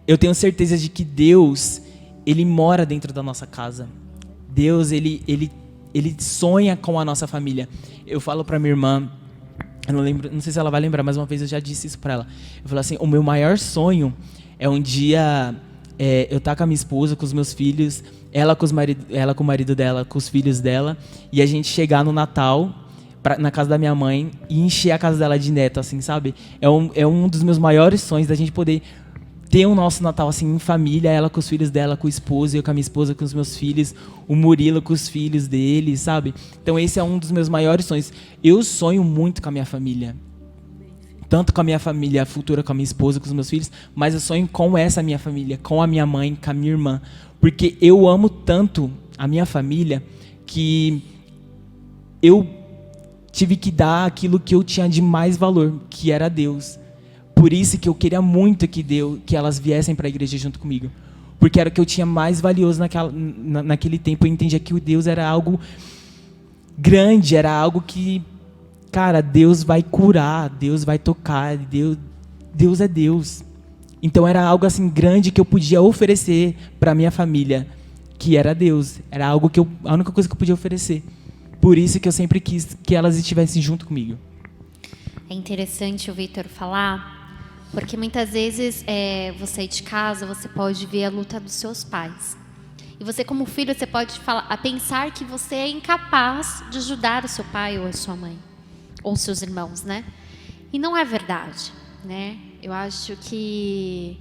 eu tenho certeza de que Deus, Ele mora dentro da nossa casa. Deus, Ele sonha com a nossa família. Eu falo pra minha irmã, eu não sei se ela vai lembrar, mas uma vez eu já disse isso pra ela. Eu falo assim: o meu maior sonho é um dia eu estar com a minha esposa, com os meus filhos, ela com o marido dela, com os filhos dela, e a gente chegar no Natal na casa da minha mãe e encher a casa dela de neto, assim, sabe? É um dos meus maiores sonhos, da gente poder ter o nosso Natal assim em família, ela com os filhos dela, com o esposo, eu com a minha esposa, com os meus filhos, o Murilo com os filhos dele, sabe? Então esse é um dos meus maiores sonhos. Eu sonho muito com a minha família. Tanto com a minha família futura, com a minha esposa, com os meus filhos, mas eu sonho com essa minha família, com a minha mãe, com a minha irmã. Porque eu amo tanto a minha família que eu tive que dar aquilo que eu tinha de mais valor, que era Deus. Por isso que eu queria muito que elas viessem para a igreja junto comigo. Porque era o que eu tinha mais valioso naquele tempo. Eu entendia que o Deus era algo grande, era algo que, cara, Deus vai curar, Deus vai tocar, Deus é Deus. Então era algo assim grande que eu podia oferecer para minha família, que era Deus. Era algo a única coisa que eu podia oferecer. Por isso que eu sempre quis que elas estivessem junto comigo. É interessante o Vitor falar, porque muitas vezes você de casa, você pode ver a luta dos seus pais. E você como filho, você pode pensar que você é incapaz de ajudar o seu pai ou a sua mãe, ou seus irmãos, né? E não é verdade, né? Eu acho que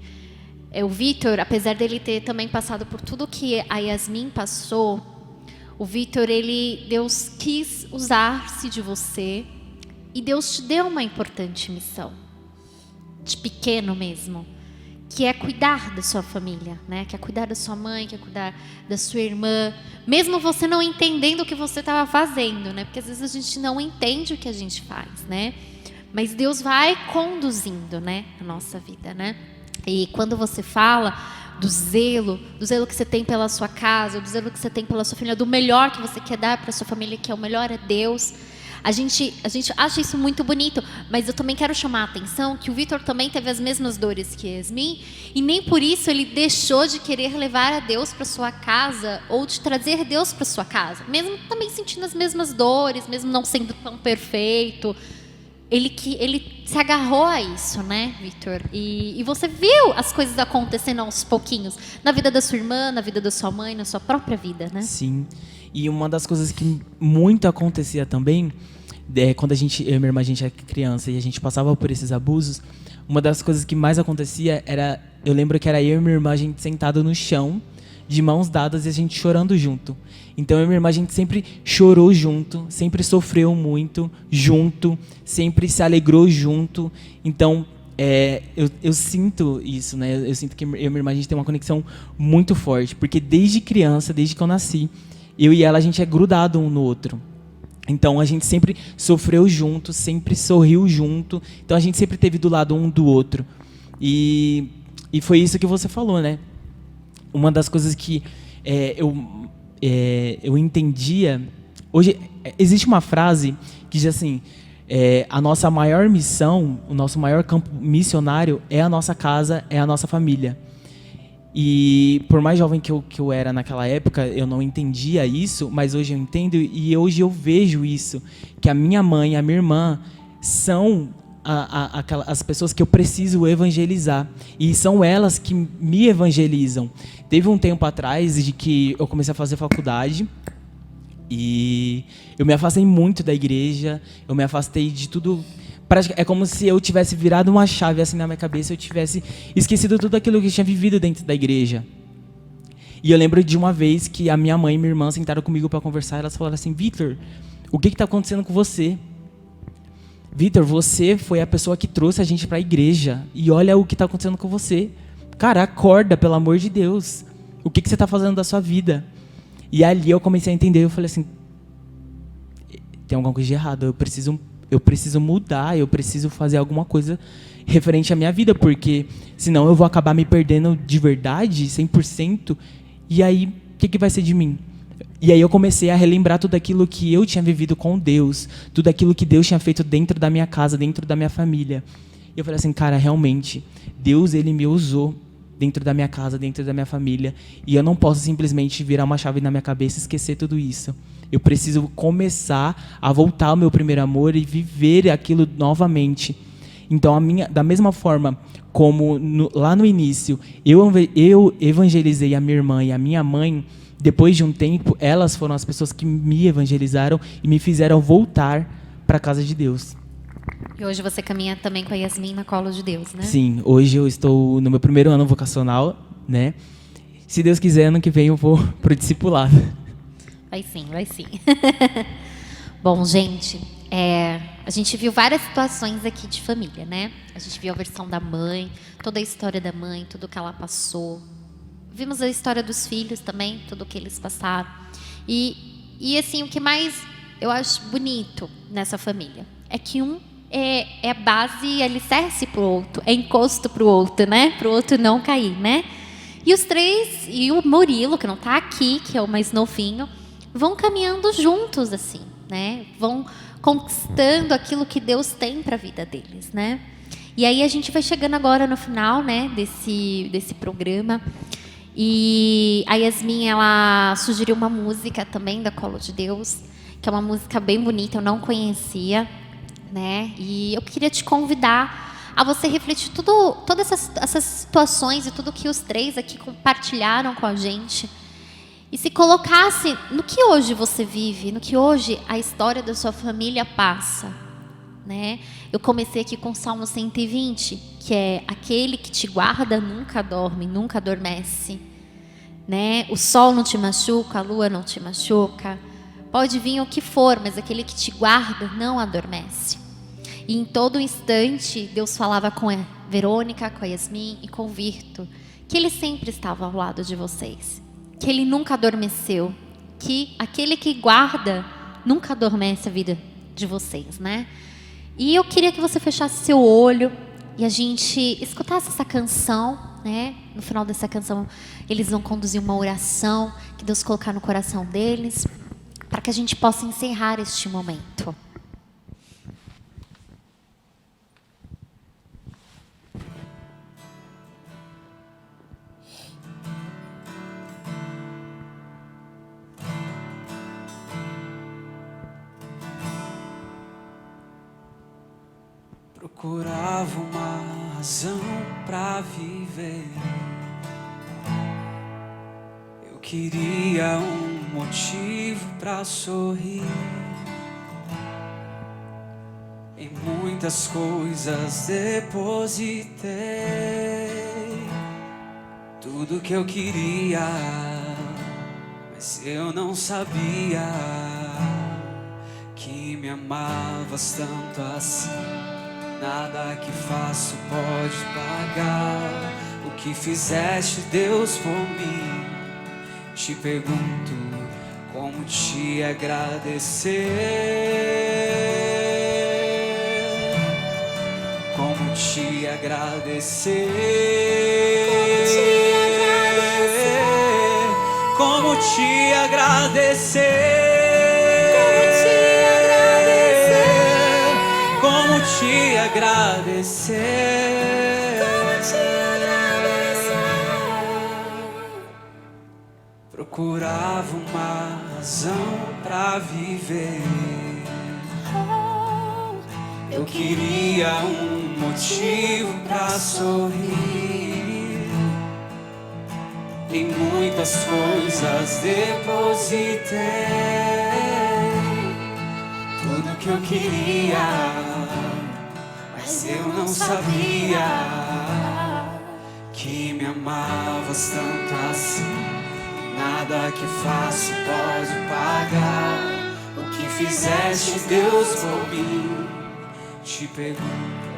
o Vitor, apesar dele ter também passado por tudo que a Yasmin passou, o Vitor, Deus quis usar-se de você e Deus te deu uma importante missão, de pequeno mesmo, que é cuidar da sua família, né? Que é cuidar da sua mãe, que é cuidar da sua irmã, mesmo você não entendendo o que você estava fazendo, né? Porque às vezes a gente não entende o que a gente faz, né? Mas Deus vai conduzindo, né, a nossa vida, né? E quando você fala do zelo que você tem pela sua casa, do zelo que você tem pela sua família, do melhor que você quer dar para sua família, que é o melhor é Deus. A gente acha isso muito bonito, mas eu também quero chamar a atenção que o Vitor também teve as mesmas dores que Yasmin, e nem por isso ele deixou de querer levar a Deus para sua casa ou de trazer Deus para sua casa, mesmo também sentindo as mesmas dores, mesmo não sendo tão perfeito. Ele se agarrou a isso, né, Vitor? E você viu as coisas acontecendo aos pouquinhos na vida da sua irmã, na vida da sua mãe, na sua própria vida, né? Sim. E uma das coisas que muito acontecia também, quando eu e minha irmã, a gente era criança e a gente passava por esses abusos, uma das coisas que mais acontecia era, eu lembro que era eu e minha irmã, a gente sentado no chão, de mãos dadas e a gente chorando junto. Então eu e minha irmã, a gente sempre chorou junto, sempre sofreu muito junto, sempre se alegrou junto. Então eu sinto isso, né? Eu sinto que eu e minha irmã, a gente tem uma conexão muito forte, porque desde criança, desde que eu nasci, eu e ela, a gente é grudado um no outro. Então a gente sempre sofreu junto, sempre sorriu junto. Então a gente sempre esteve do lado um do outro. E foi isso que você falou, né? Uma das coisas que eu entendia Hoje, existe uma frase que diz assim, a nossa maior missão, o nosso maior campo missionário é a nossa casa, é a nossa família. E por mais jovem que eu era naquela época, eu não entendia isso, mas hoje eu entendo e hoje eu vejo isso, que a minha mãe e a minha irmã são as pessoas que eu preciso evangelizar. E são elas que me evangelizam. Teve um tempo atrás de que eu comecei a fazer faculdade e eu me afastei muito da igreja, eu me afastei de tudo. É como se eu tivesse virado uma chave assim na minha cabeça, eu tivesse esquecido tudo aquilo que eu tinha vivido dentro da igreja. E eu lembro de uma vez que a minha mãe e minha irmã sentaram comigo para conversar, e elas falaram assim: Vitor, o que está acontecendo com você? Vitor, você foi a pessoa que trouxe a gente para a igreja e olha o que está acontecendo com você. Cara, acorda, pelo amor de Deus. O que você está fazendo da sua vida? E ali eu comecei a entender, eu falei assim, tem alguma coisa de errado, eu preciso mudar, eu preciso fazer alguma coisa referente à minha vida, porque senão eu vou acabar me perdendo de verdade, 100%, e aí, o que vai ser de mim? E aí eu comecei a relembrar tudo aquilo que eu tinha vivido com Deus, tudo aquilo que Deus tinha feito dentro da minha casa, dentro da minha família. E eu falei assim, cara, realmente, Deus, Ele me usou dentro da minha casa, dentro da minha família, e eu não posso simplesmente virar uma chave na minha cabeça e esquecer tudo isso. Eu preciso começar a voltar ao meu primeiro amor e viver aquilo novamente. Então, da mesma forma como lá no início, eu evangelizei a minha irmã e a minha mãe, depois de um tempo, elas foram as pessoas que me evangelizaram e me fizeram voltar para a casa de Deus. E hoje você caminha também com a Yasmin na colo de Deus, né? Sim, hoje eu estou no meu primeiro ano vocacional, né? Se Deus quiser, ano que vem eu vou pro discipulado. Vai sim, vai sim. Bom, gente, a gente viu várias situações aqui de família, né? A gente viu a versão da mãe, toda a história da mãe, tudo que ela passou. Vimos a história dos filhos também, tudo que eles passaram. E assim, o que mais eu acho bonito nessa família é que um é base e alicerce pro outro, é encosto pro outro, né? Pro outro não cair, né? E os três, e o Murilo, que não tá aqui, que é o mais novinho, vão caminhando juntos, assim, né? Vão conquistando aquilo que Deus tem para a vida deles, né? E aí a gente vai chegando agora no final, né, desse programa. E a Yasmin, ela sugeriu uma música também da Colo de Deus, que é uma música bem bonita, eu não conhecia, né? E eu queria te convidar a você refletir todas essas situações e tudo que os três aqui compartilharam com a gente. E se colocasse no que hoje você vive, no que hoje a história da sua família passa, né? Eu comecei aqui com o Salmo 120, que é: aquele que te guarda nunca dorme, nunca adormece, né? O sol não te machuca, a lua não te machuca. Pode vir o que for, mas aquele que te guarda não adormece. E em todo instante, Deus falava com a Verônica, com a Yasmin e com o Virto, que Ele sempre estava ao lado de vocês, que Ele nunca adormeceu, que aquele que guarda nunca adormece a vida de vocês, né? E eu queria que você fechasse seu olho e a gente escutasse essa canção, né? No final dessa canção, eles vão conduzir uma oração que Deus colocar no coração deles, para que a gente possa encerrar este momento. Procurava uma razão pra viver. Eu queria um motivo pra sorrir. Em muitas coisas depositei tudo que eu queria, mas eu não sabia que me amavas tanto assim. Nada que faço pode pagar o que fizeste, Deus, por mim. Te pergunto como te agradecer, como te agradecer, como te agradecer, te agradecer? Procurava uma razão pra viver. Eu queria um motivo pra sorrir. Em muitas coisas depositei tudo que eu queria, mas eu não sabia que me amavas tanto assim. Nada que faço pode pagar o que fizeste, Deus, por mim. Te pergunto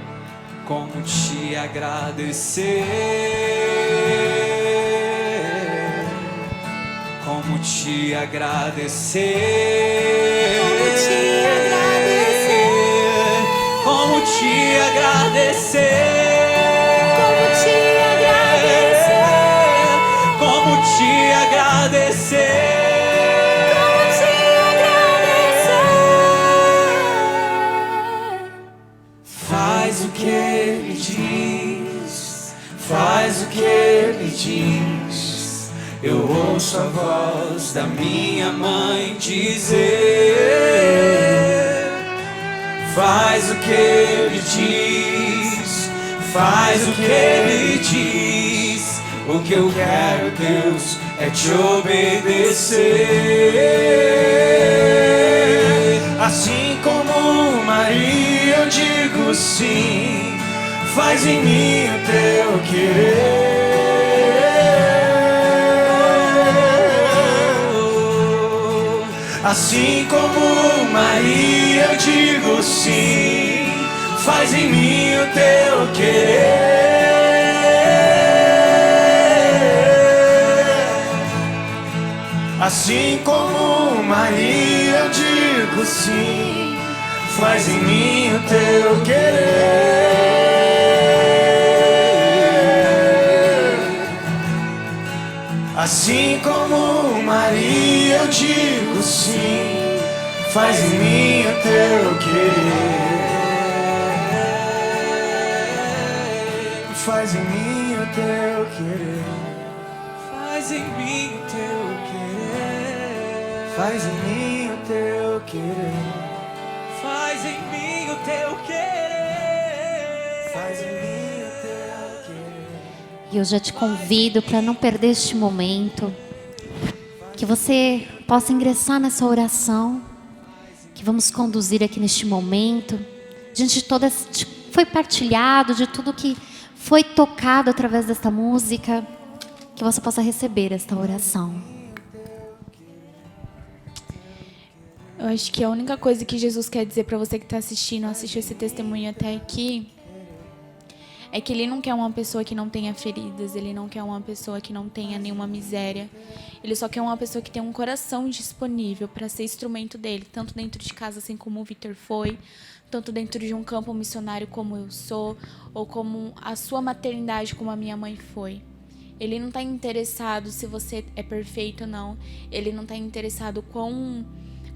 como te agradecer, como te agradecer, como te agradecer, como te agradecer, como te agradecer. Faz o que ele diz, faz o que ele diz. Eu ouço a voz da minha mãe dizer: faz o que ele diz, faz o que ele diz. O que eu quero, Deus, é te obedecer. Assim como Maria, eu digo sim. Faz em mim o teu querer. Assim como Maria, eu digo sim. Faz em mim o teu querer. Assim como Maria, eu digo sim. Faz em mim o teu querer. Assim como Maria, eu digo sim. Faz em mim o teu querer. Faz em mim o teu querer. Faz em mim o teu querer. Faz em mim o teu querer. Faz em mim o teu querer. Faz em mim o teu querer. E eu já te convido para não perder este momento, que você possa ingressar nessa oração, que vamos conduzir aqui neste momento, diante de todas que foi partilhado, de tudo que foi tocado através desta música, que você possa receber esta oração. Eu acho que a única coisa que Jesus quer dizer para você que está assistindo, assistiu esse testemunho até aqui, é que Ele não quer uma pessoa que não tenha feridas, Ele não quer uma pessoa que não tenha nenhuma miséria. Ele só quer uma pessoa que tenha um coração disponível para ser instrumento dEle, tanto dentro de casa, assim como o Victor foi, tanto dentro de um campo missionário como eu sou, ou como a sua maternidade, como a minha mãe foi. Ele não está interessado se você é perfeito ou não. Ele não está interessado quão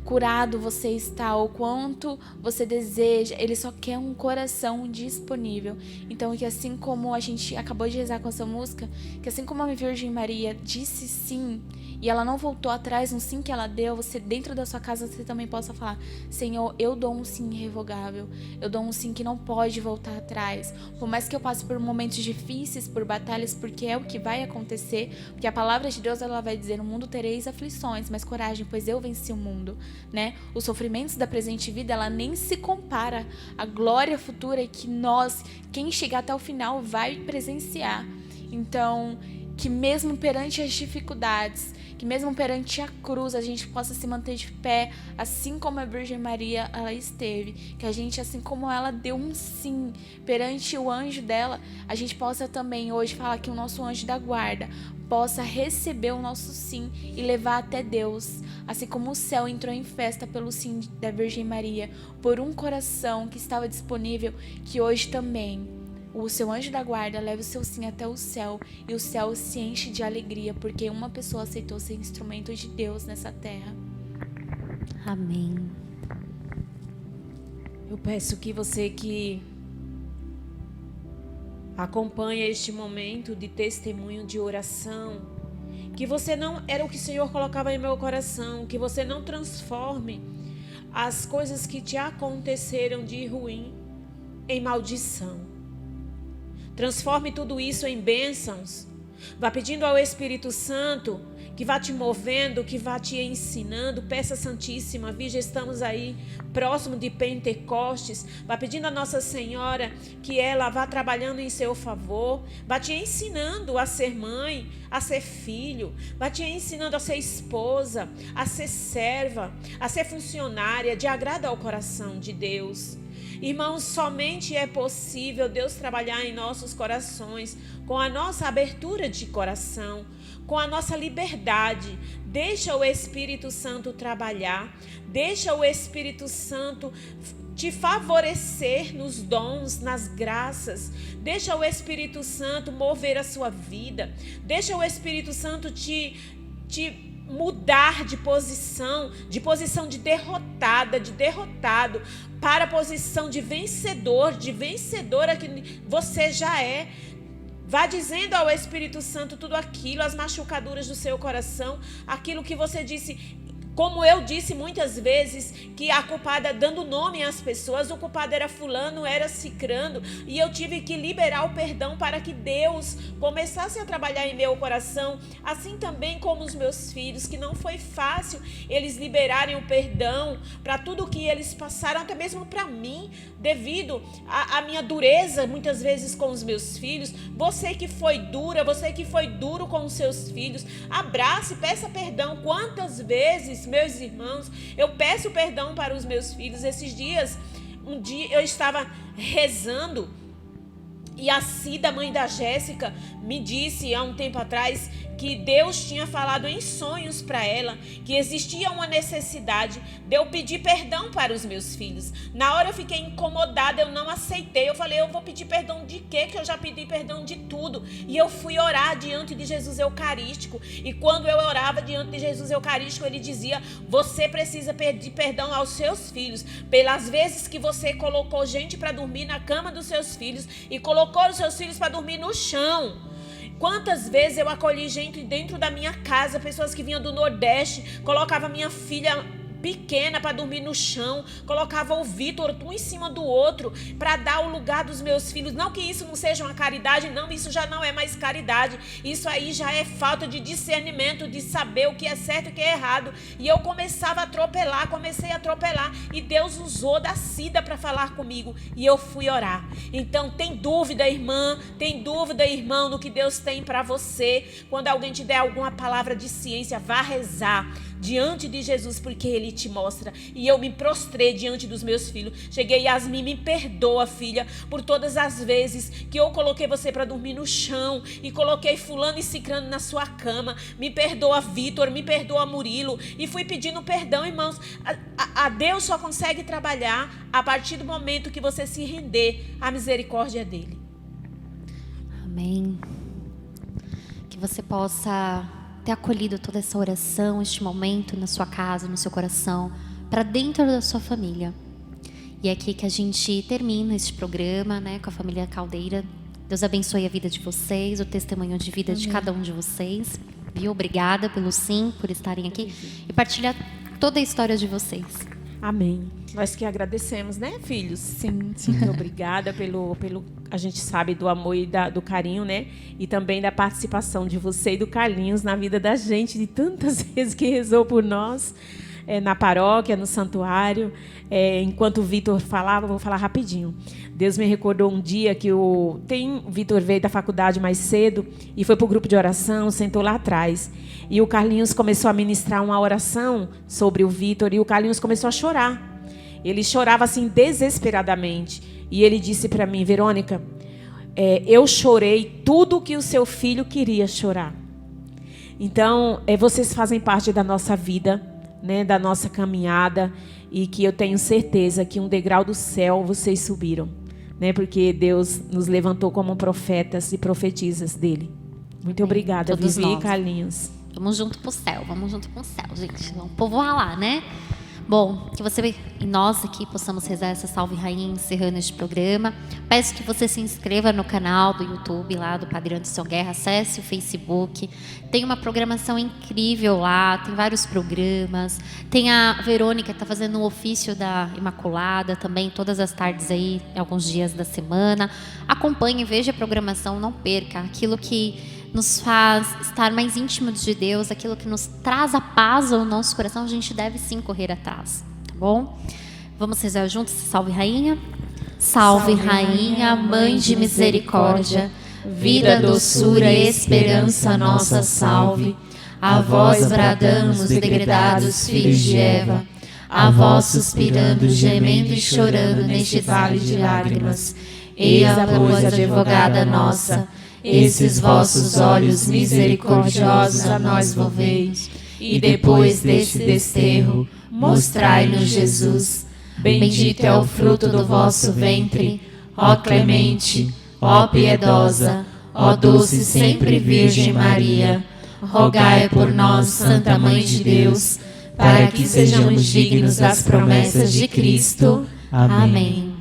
curado você está, ou quanto você deseja. Ele só quer um coração disponível. Então, que assim como a gente acabou de rezar com essa música, que assim como a Virgem Maria disse sim, e ela não voltou atrás no sim que ela deu, você dentro da sua casa você também possa falar: Senhor, eu dou um sim irrevogável, eu dou um sim que não pode voltar atrás. Por mais que eu passe por momentos difíceis, por batalhas, porque é o que vai acontecer, porque a palavra de Deus, ela vai dizer: no mundo tereis aflições, mas coragem, pois eu venci o mundo, né? Os sofrimentos da presente vida, ela nem se compara à glória futura que nós, quem chegar até o final, vai presenciar. Então, que mesmo perante as dificuldades, que mesmo perante a cruz, a gente possa se manter de pé, assim como a Virgem Maria ela esteve. Que a gente, assim como ela deu um sim perante o anjo dela, a gente possa também hoje falar que o nosso anjo da guarda possa receber o nosso sim e levar até Deus. Assim como o céu entrou em festa pelo sim da Virgem Maria, por um coração que estava disponível, que hoje também o seu anjo da guarda leva o seu sim até o céu, e o céu se enche de alegria, porque uma pessoa aceitou ser instrumento de Deus nessa terra. Amém. Eu peço que você que acompanha este momento de testemunho, de oração, que você não, era o que o Senhor colocava em meu coração, que você não transforme as coisas que te aconteceram de ruim em maldição. Transforme tudo isso em bênçãos. Vá pedindo ao Espírito Santo que vá te movendo, que vá te ensinando. Peça Santíssima Virgem, estamos aí próximo de Pentecostes. Vá pedindo a Nossa Senhora que ela vá trabalhando em seu favor. Vá te ensinando a ser mãe, a ser filho. Vá te ensinando a ser esposa, a ser serva, a ser funcionária, de agrado ao coração de Deus. Irmãos, somente é possível Deus trabalhar em nossos corações com a nossa abertura de coração, com a nossa liberdade. Deixa o Espírito Santo trabalhar, deixa o Espírito Santo te favorecer nos dons, nas graças. Deixa o Espírito Santo mover a sua vida, deixa o Espírito Santo te mudar de posição de derrotada, de derrotado, para a posição de vencedor, de vencedora que você já é. Vá dizendo ao Espírito Santo tudo aquilo, as machucaduras do seu coração, aquilo que você disse. Como eu disse muitas vezes, que a culpada, dando nome às pessoas, o culpado era fulano, era cicrano, e eu tive que liberar o perdão para que Deus começasse a trabalhar em meu coração, assim também como os meus filhos, que não foi fácil eles liberarem o perdão para tudo que eles passaram, até mesmo para mim, devido à minha dureza, muitas vezes com os meus filhos. Você que foi dura, você que foi duro com os seus filhos, abrace, peça perdão. Quantas vezes, meus irmãos, eu peço perdão para os meus filhos. Esses dias, um dia eu estava rezando e a Cida, mãe da Jéssica, me disse há um tempo atrás que Deus tinha falado em sonhos para ela, que existia uma necessidade de eu pedir perdão para os meus filhos. Na hora eu fiquei incomodada, eu não aceitei. Eu falei, eu vou pedir perdão de quê? Que eu já pedi perdão de tudo. E eu fui orar diante de Jesus Eucarístico. E quando eu orava diante de Jesus Eucarístico, ele dizia, você precisa pedir perdão aos seus filhos, pelas vezes que você colocou gente para dormir na cama dos seus filhos e colocou os seus filhos para dormir no chão. Quantas vezes eu acolhi gente dentro da minha casa, pessoas que vinham do Nordeste, colocava minha filha pequena para dormir no chão, colocava o Vitor um em cima do outro para dar o lugar dos meus filhos. Não que isso não seja uma caridade, não, isso já não é mais caridade, isso aí já é falta de discernimento, de saber o que é certo e o que é errado. E eu comecei a atropelar, e Deus usou da Cida para falar comigo, e eu fui orar. Então tem dúvida, irmã, tem dúvida, irmão, no que Deus tem para você? Quando alguém te der alguma palavra de ciência, vá rezar diante de Jesus, porque Ele te mostra. E eu me prostrei diante dos meus filhos. Cheguei, Yasmin, me perdoa, filha, por todas as vezes que eu coloquei você para dormir no chão e coloquei fulano e cicrano na sua cama. Me perdoa, Vitor, me perdoa, Murilo. E fui pedindo perdão, irmãos. A Deus só consegue trabalhar a partir do momento que você se render à misericórdia dEle. Amém. Que você possa ter acolhido toda essa oração, este momento na sua casa, no seu coração, para dentro da sua família. E é aqui que a gente termina este programa, né, com a família Caldeira. Deus abençoe a vida de vocês, o testemunho de vida de cada um de vocês. Viu? Obrigada pelo sim, por estarem aqui e partilhar toda a história de vocês. Amém. Nós que agradecemos, né, filhos? Sim. Muito obrigada pelo a gente sabe do amor e do carinho, né? E também da participação de você e do Carlinhos na vida da gente, de tantas vezes que rezou por nós, na paróquia, no santuário. Enquanto o Vitor falava, eu vou falar rapidinho. Deus me recordou um dia que o Vitor veio da faculdade mais cedo e foi para o grupo de oração, sentou lá atrás. E o Carlinhos começou a ministrar uma oração sobre o Vitor e o Carlinhos começou a chorar. Ele chorava assim desesperadamente. E ele disse para mim, Verônica, eu chorei tudo que o seu filho queria chorar. Então, vocês fazem parte da nossa vida, né, da nossa caminhada, e que eu tenho certeza que um degrau do céu vocês subiram, né, porque Deus nos levantou como profetas e profetisas dele. Muito obrigada, Todos Vivi nós. e Carlinhos. Vamos junto pro céu, gente. Vamos povoar lá, né? Bom, que você e nós aqui possamos rezar essa Salve Rainha encerrando este programa. Peço que você se inscreva no canal do YouTube lá do Padre Anderson Guerra, acesse o Facebook. Tem uma programação incrível lá, tem vários programas. Tem a Verônica que está fazendo um ofício da Imaculada também, todas as tardes aí, alguns dias da semana. Acompanhe, veja a programação, não perca. Aquilo que nos faz estar mais íntimos de Deus, aquilo que nos traz a paz ao nosso coração, a gente deve sim correr atrás, tá bom? Vamos rezar juntos, Salve Rainha. Salve Rainha, Mãe de Misericórdia, vida, doçura e esperança nossa, salve. A vós bradamos, degredados filhos de Eva, a vós suspirando, gemendo e chorando neste vale de lágrimas. Eia, pois, advogada nossa, esses vossos olhos misericordiosos a nós volveis, e depois desse desterro, mostrai-nos Jesus. Bendito é o fruto do vosso ventre, ó clemente, ó piedosa, ó doce sempre Virgem Maria. Rogai por nós, Santa Mãe de Deus, para que sejamos dignos das promessas de Cristo. Amém.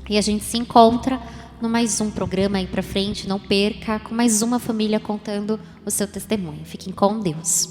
E a gente se encontra no mais um programa aí pra frente, não perca, com mais uma família contando o seu testemunho. Fiquem com Deus.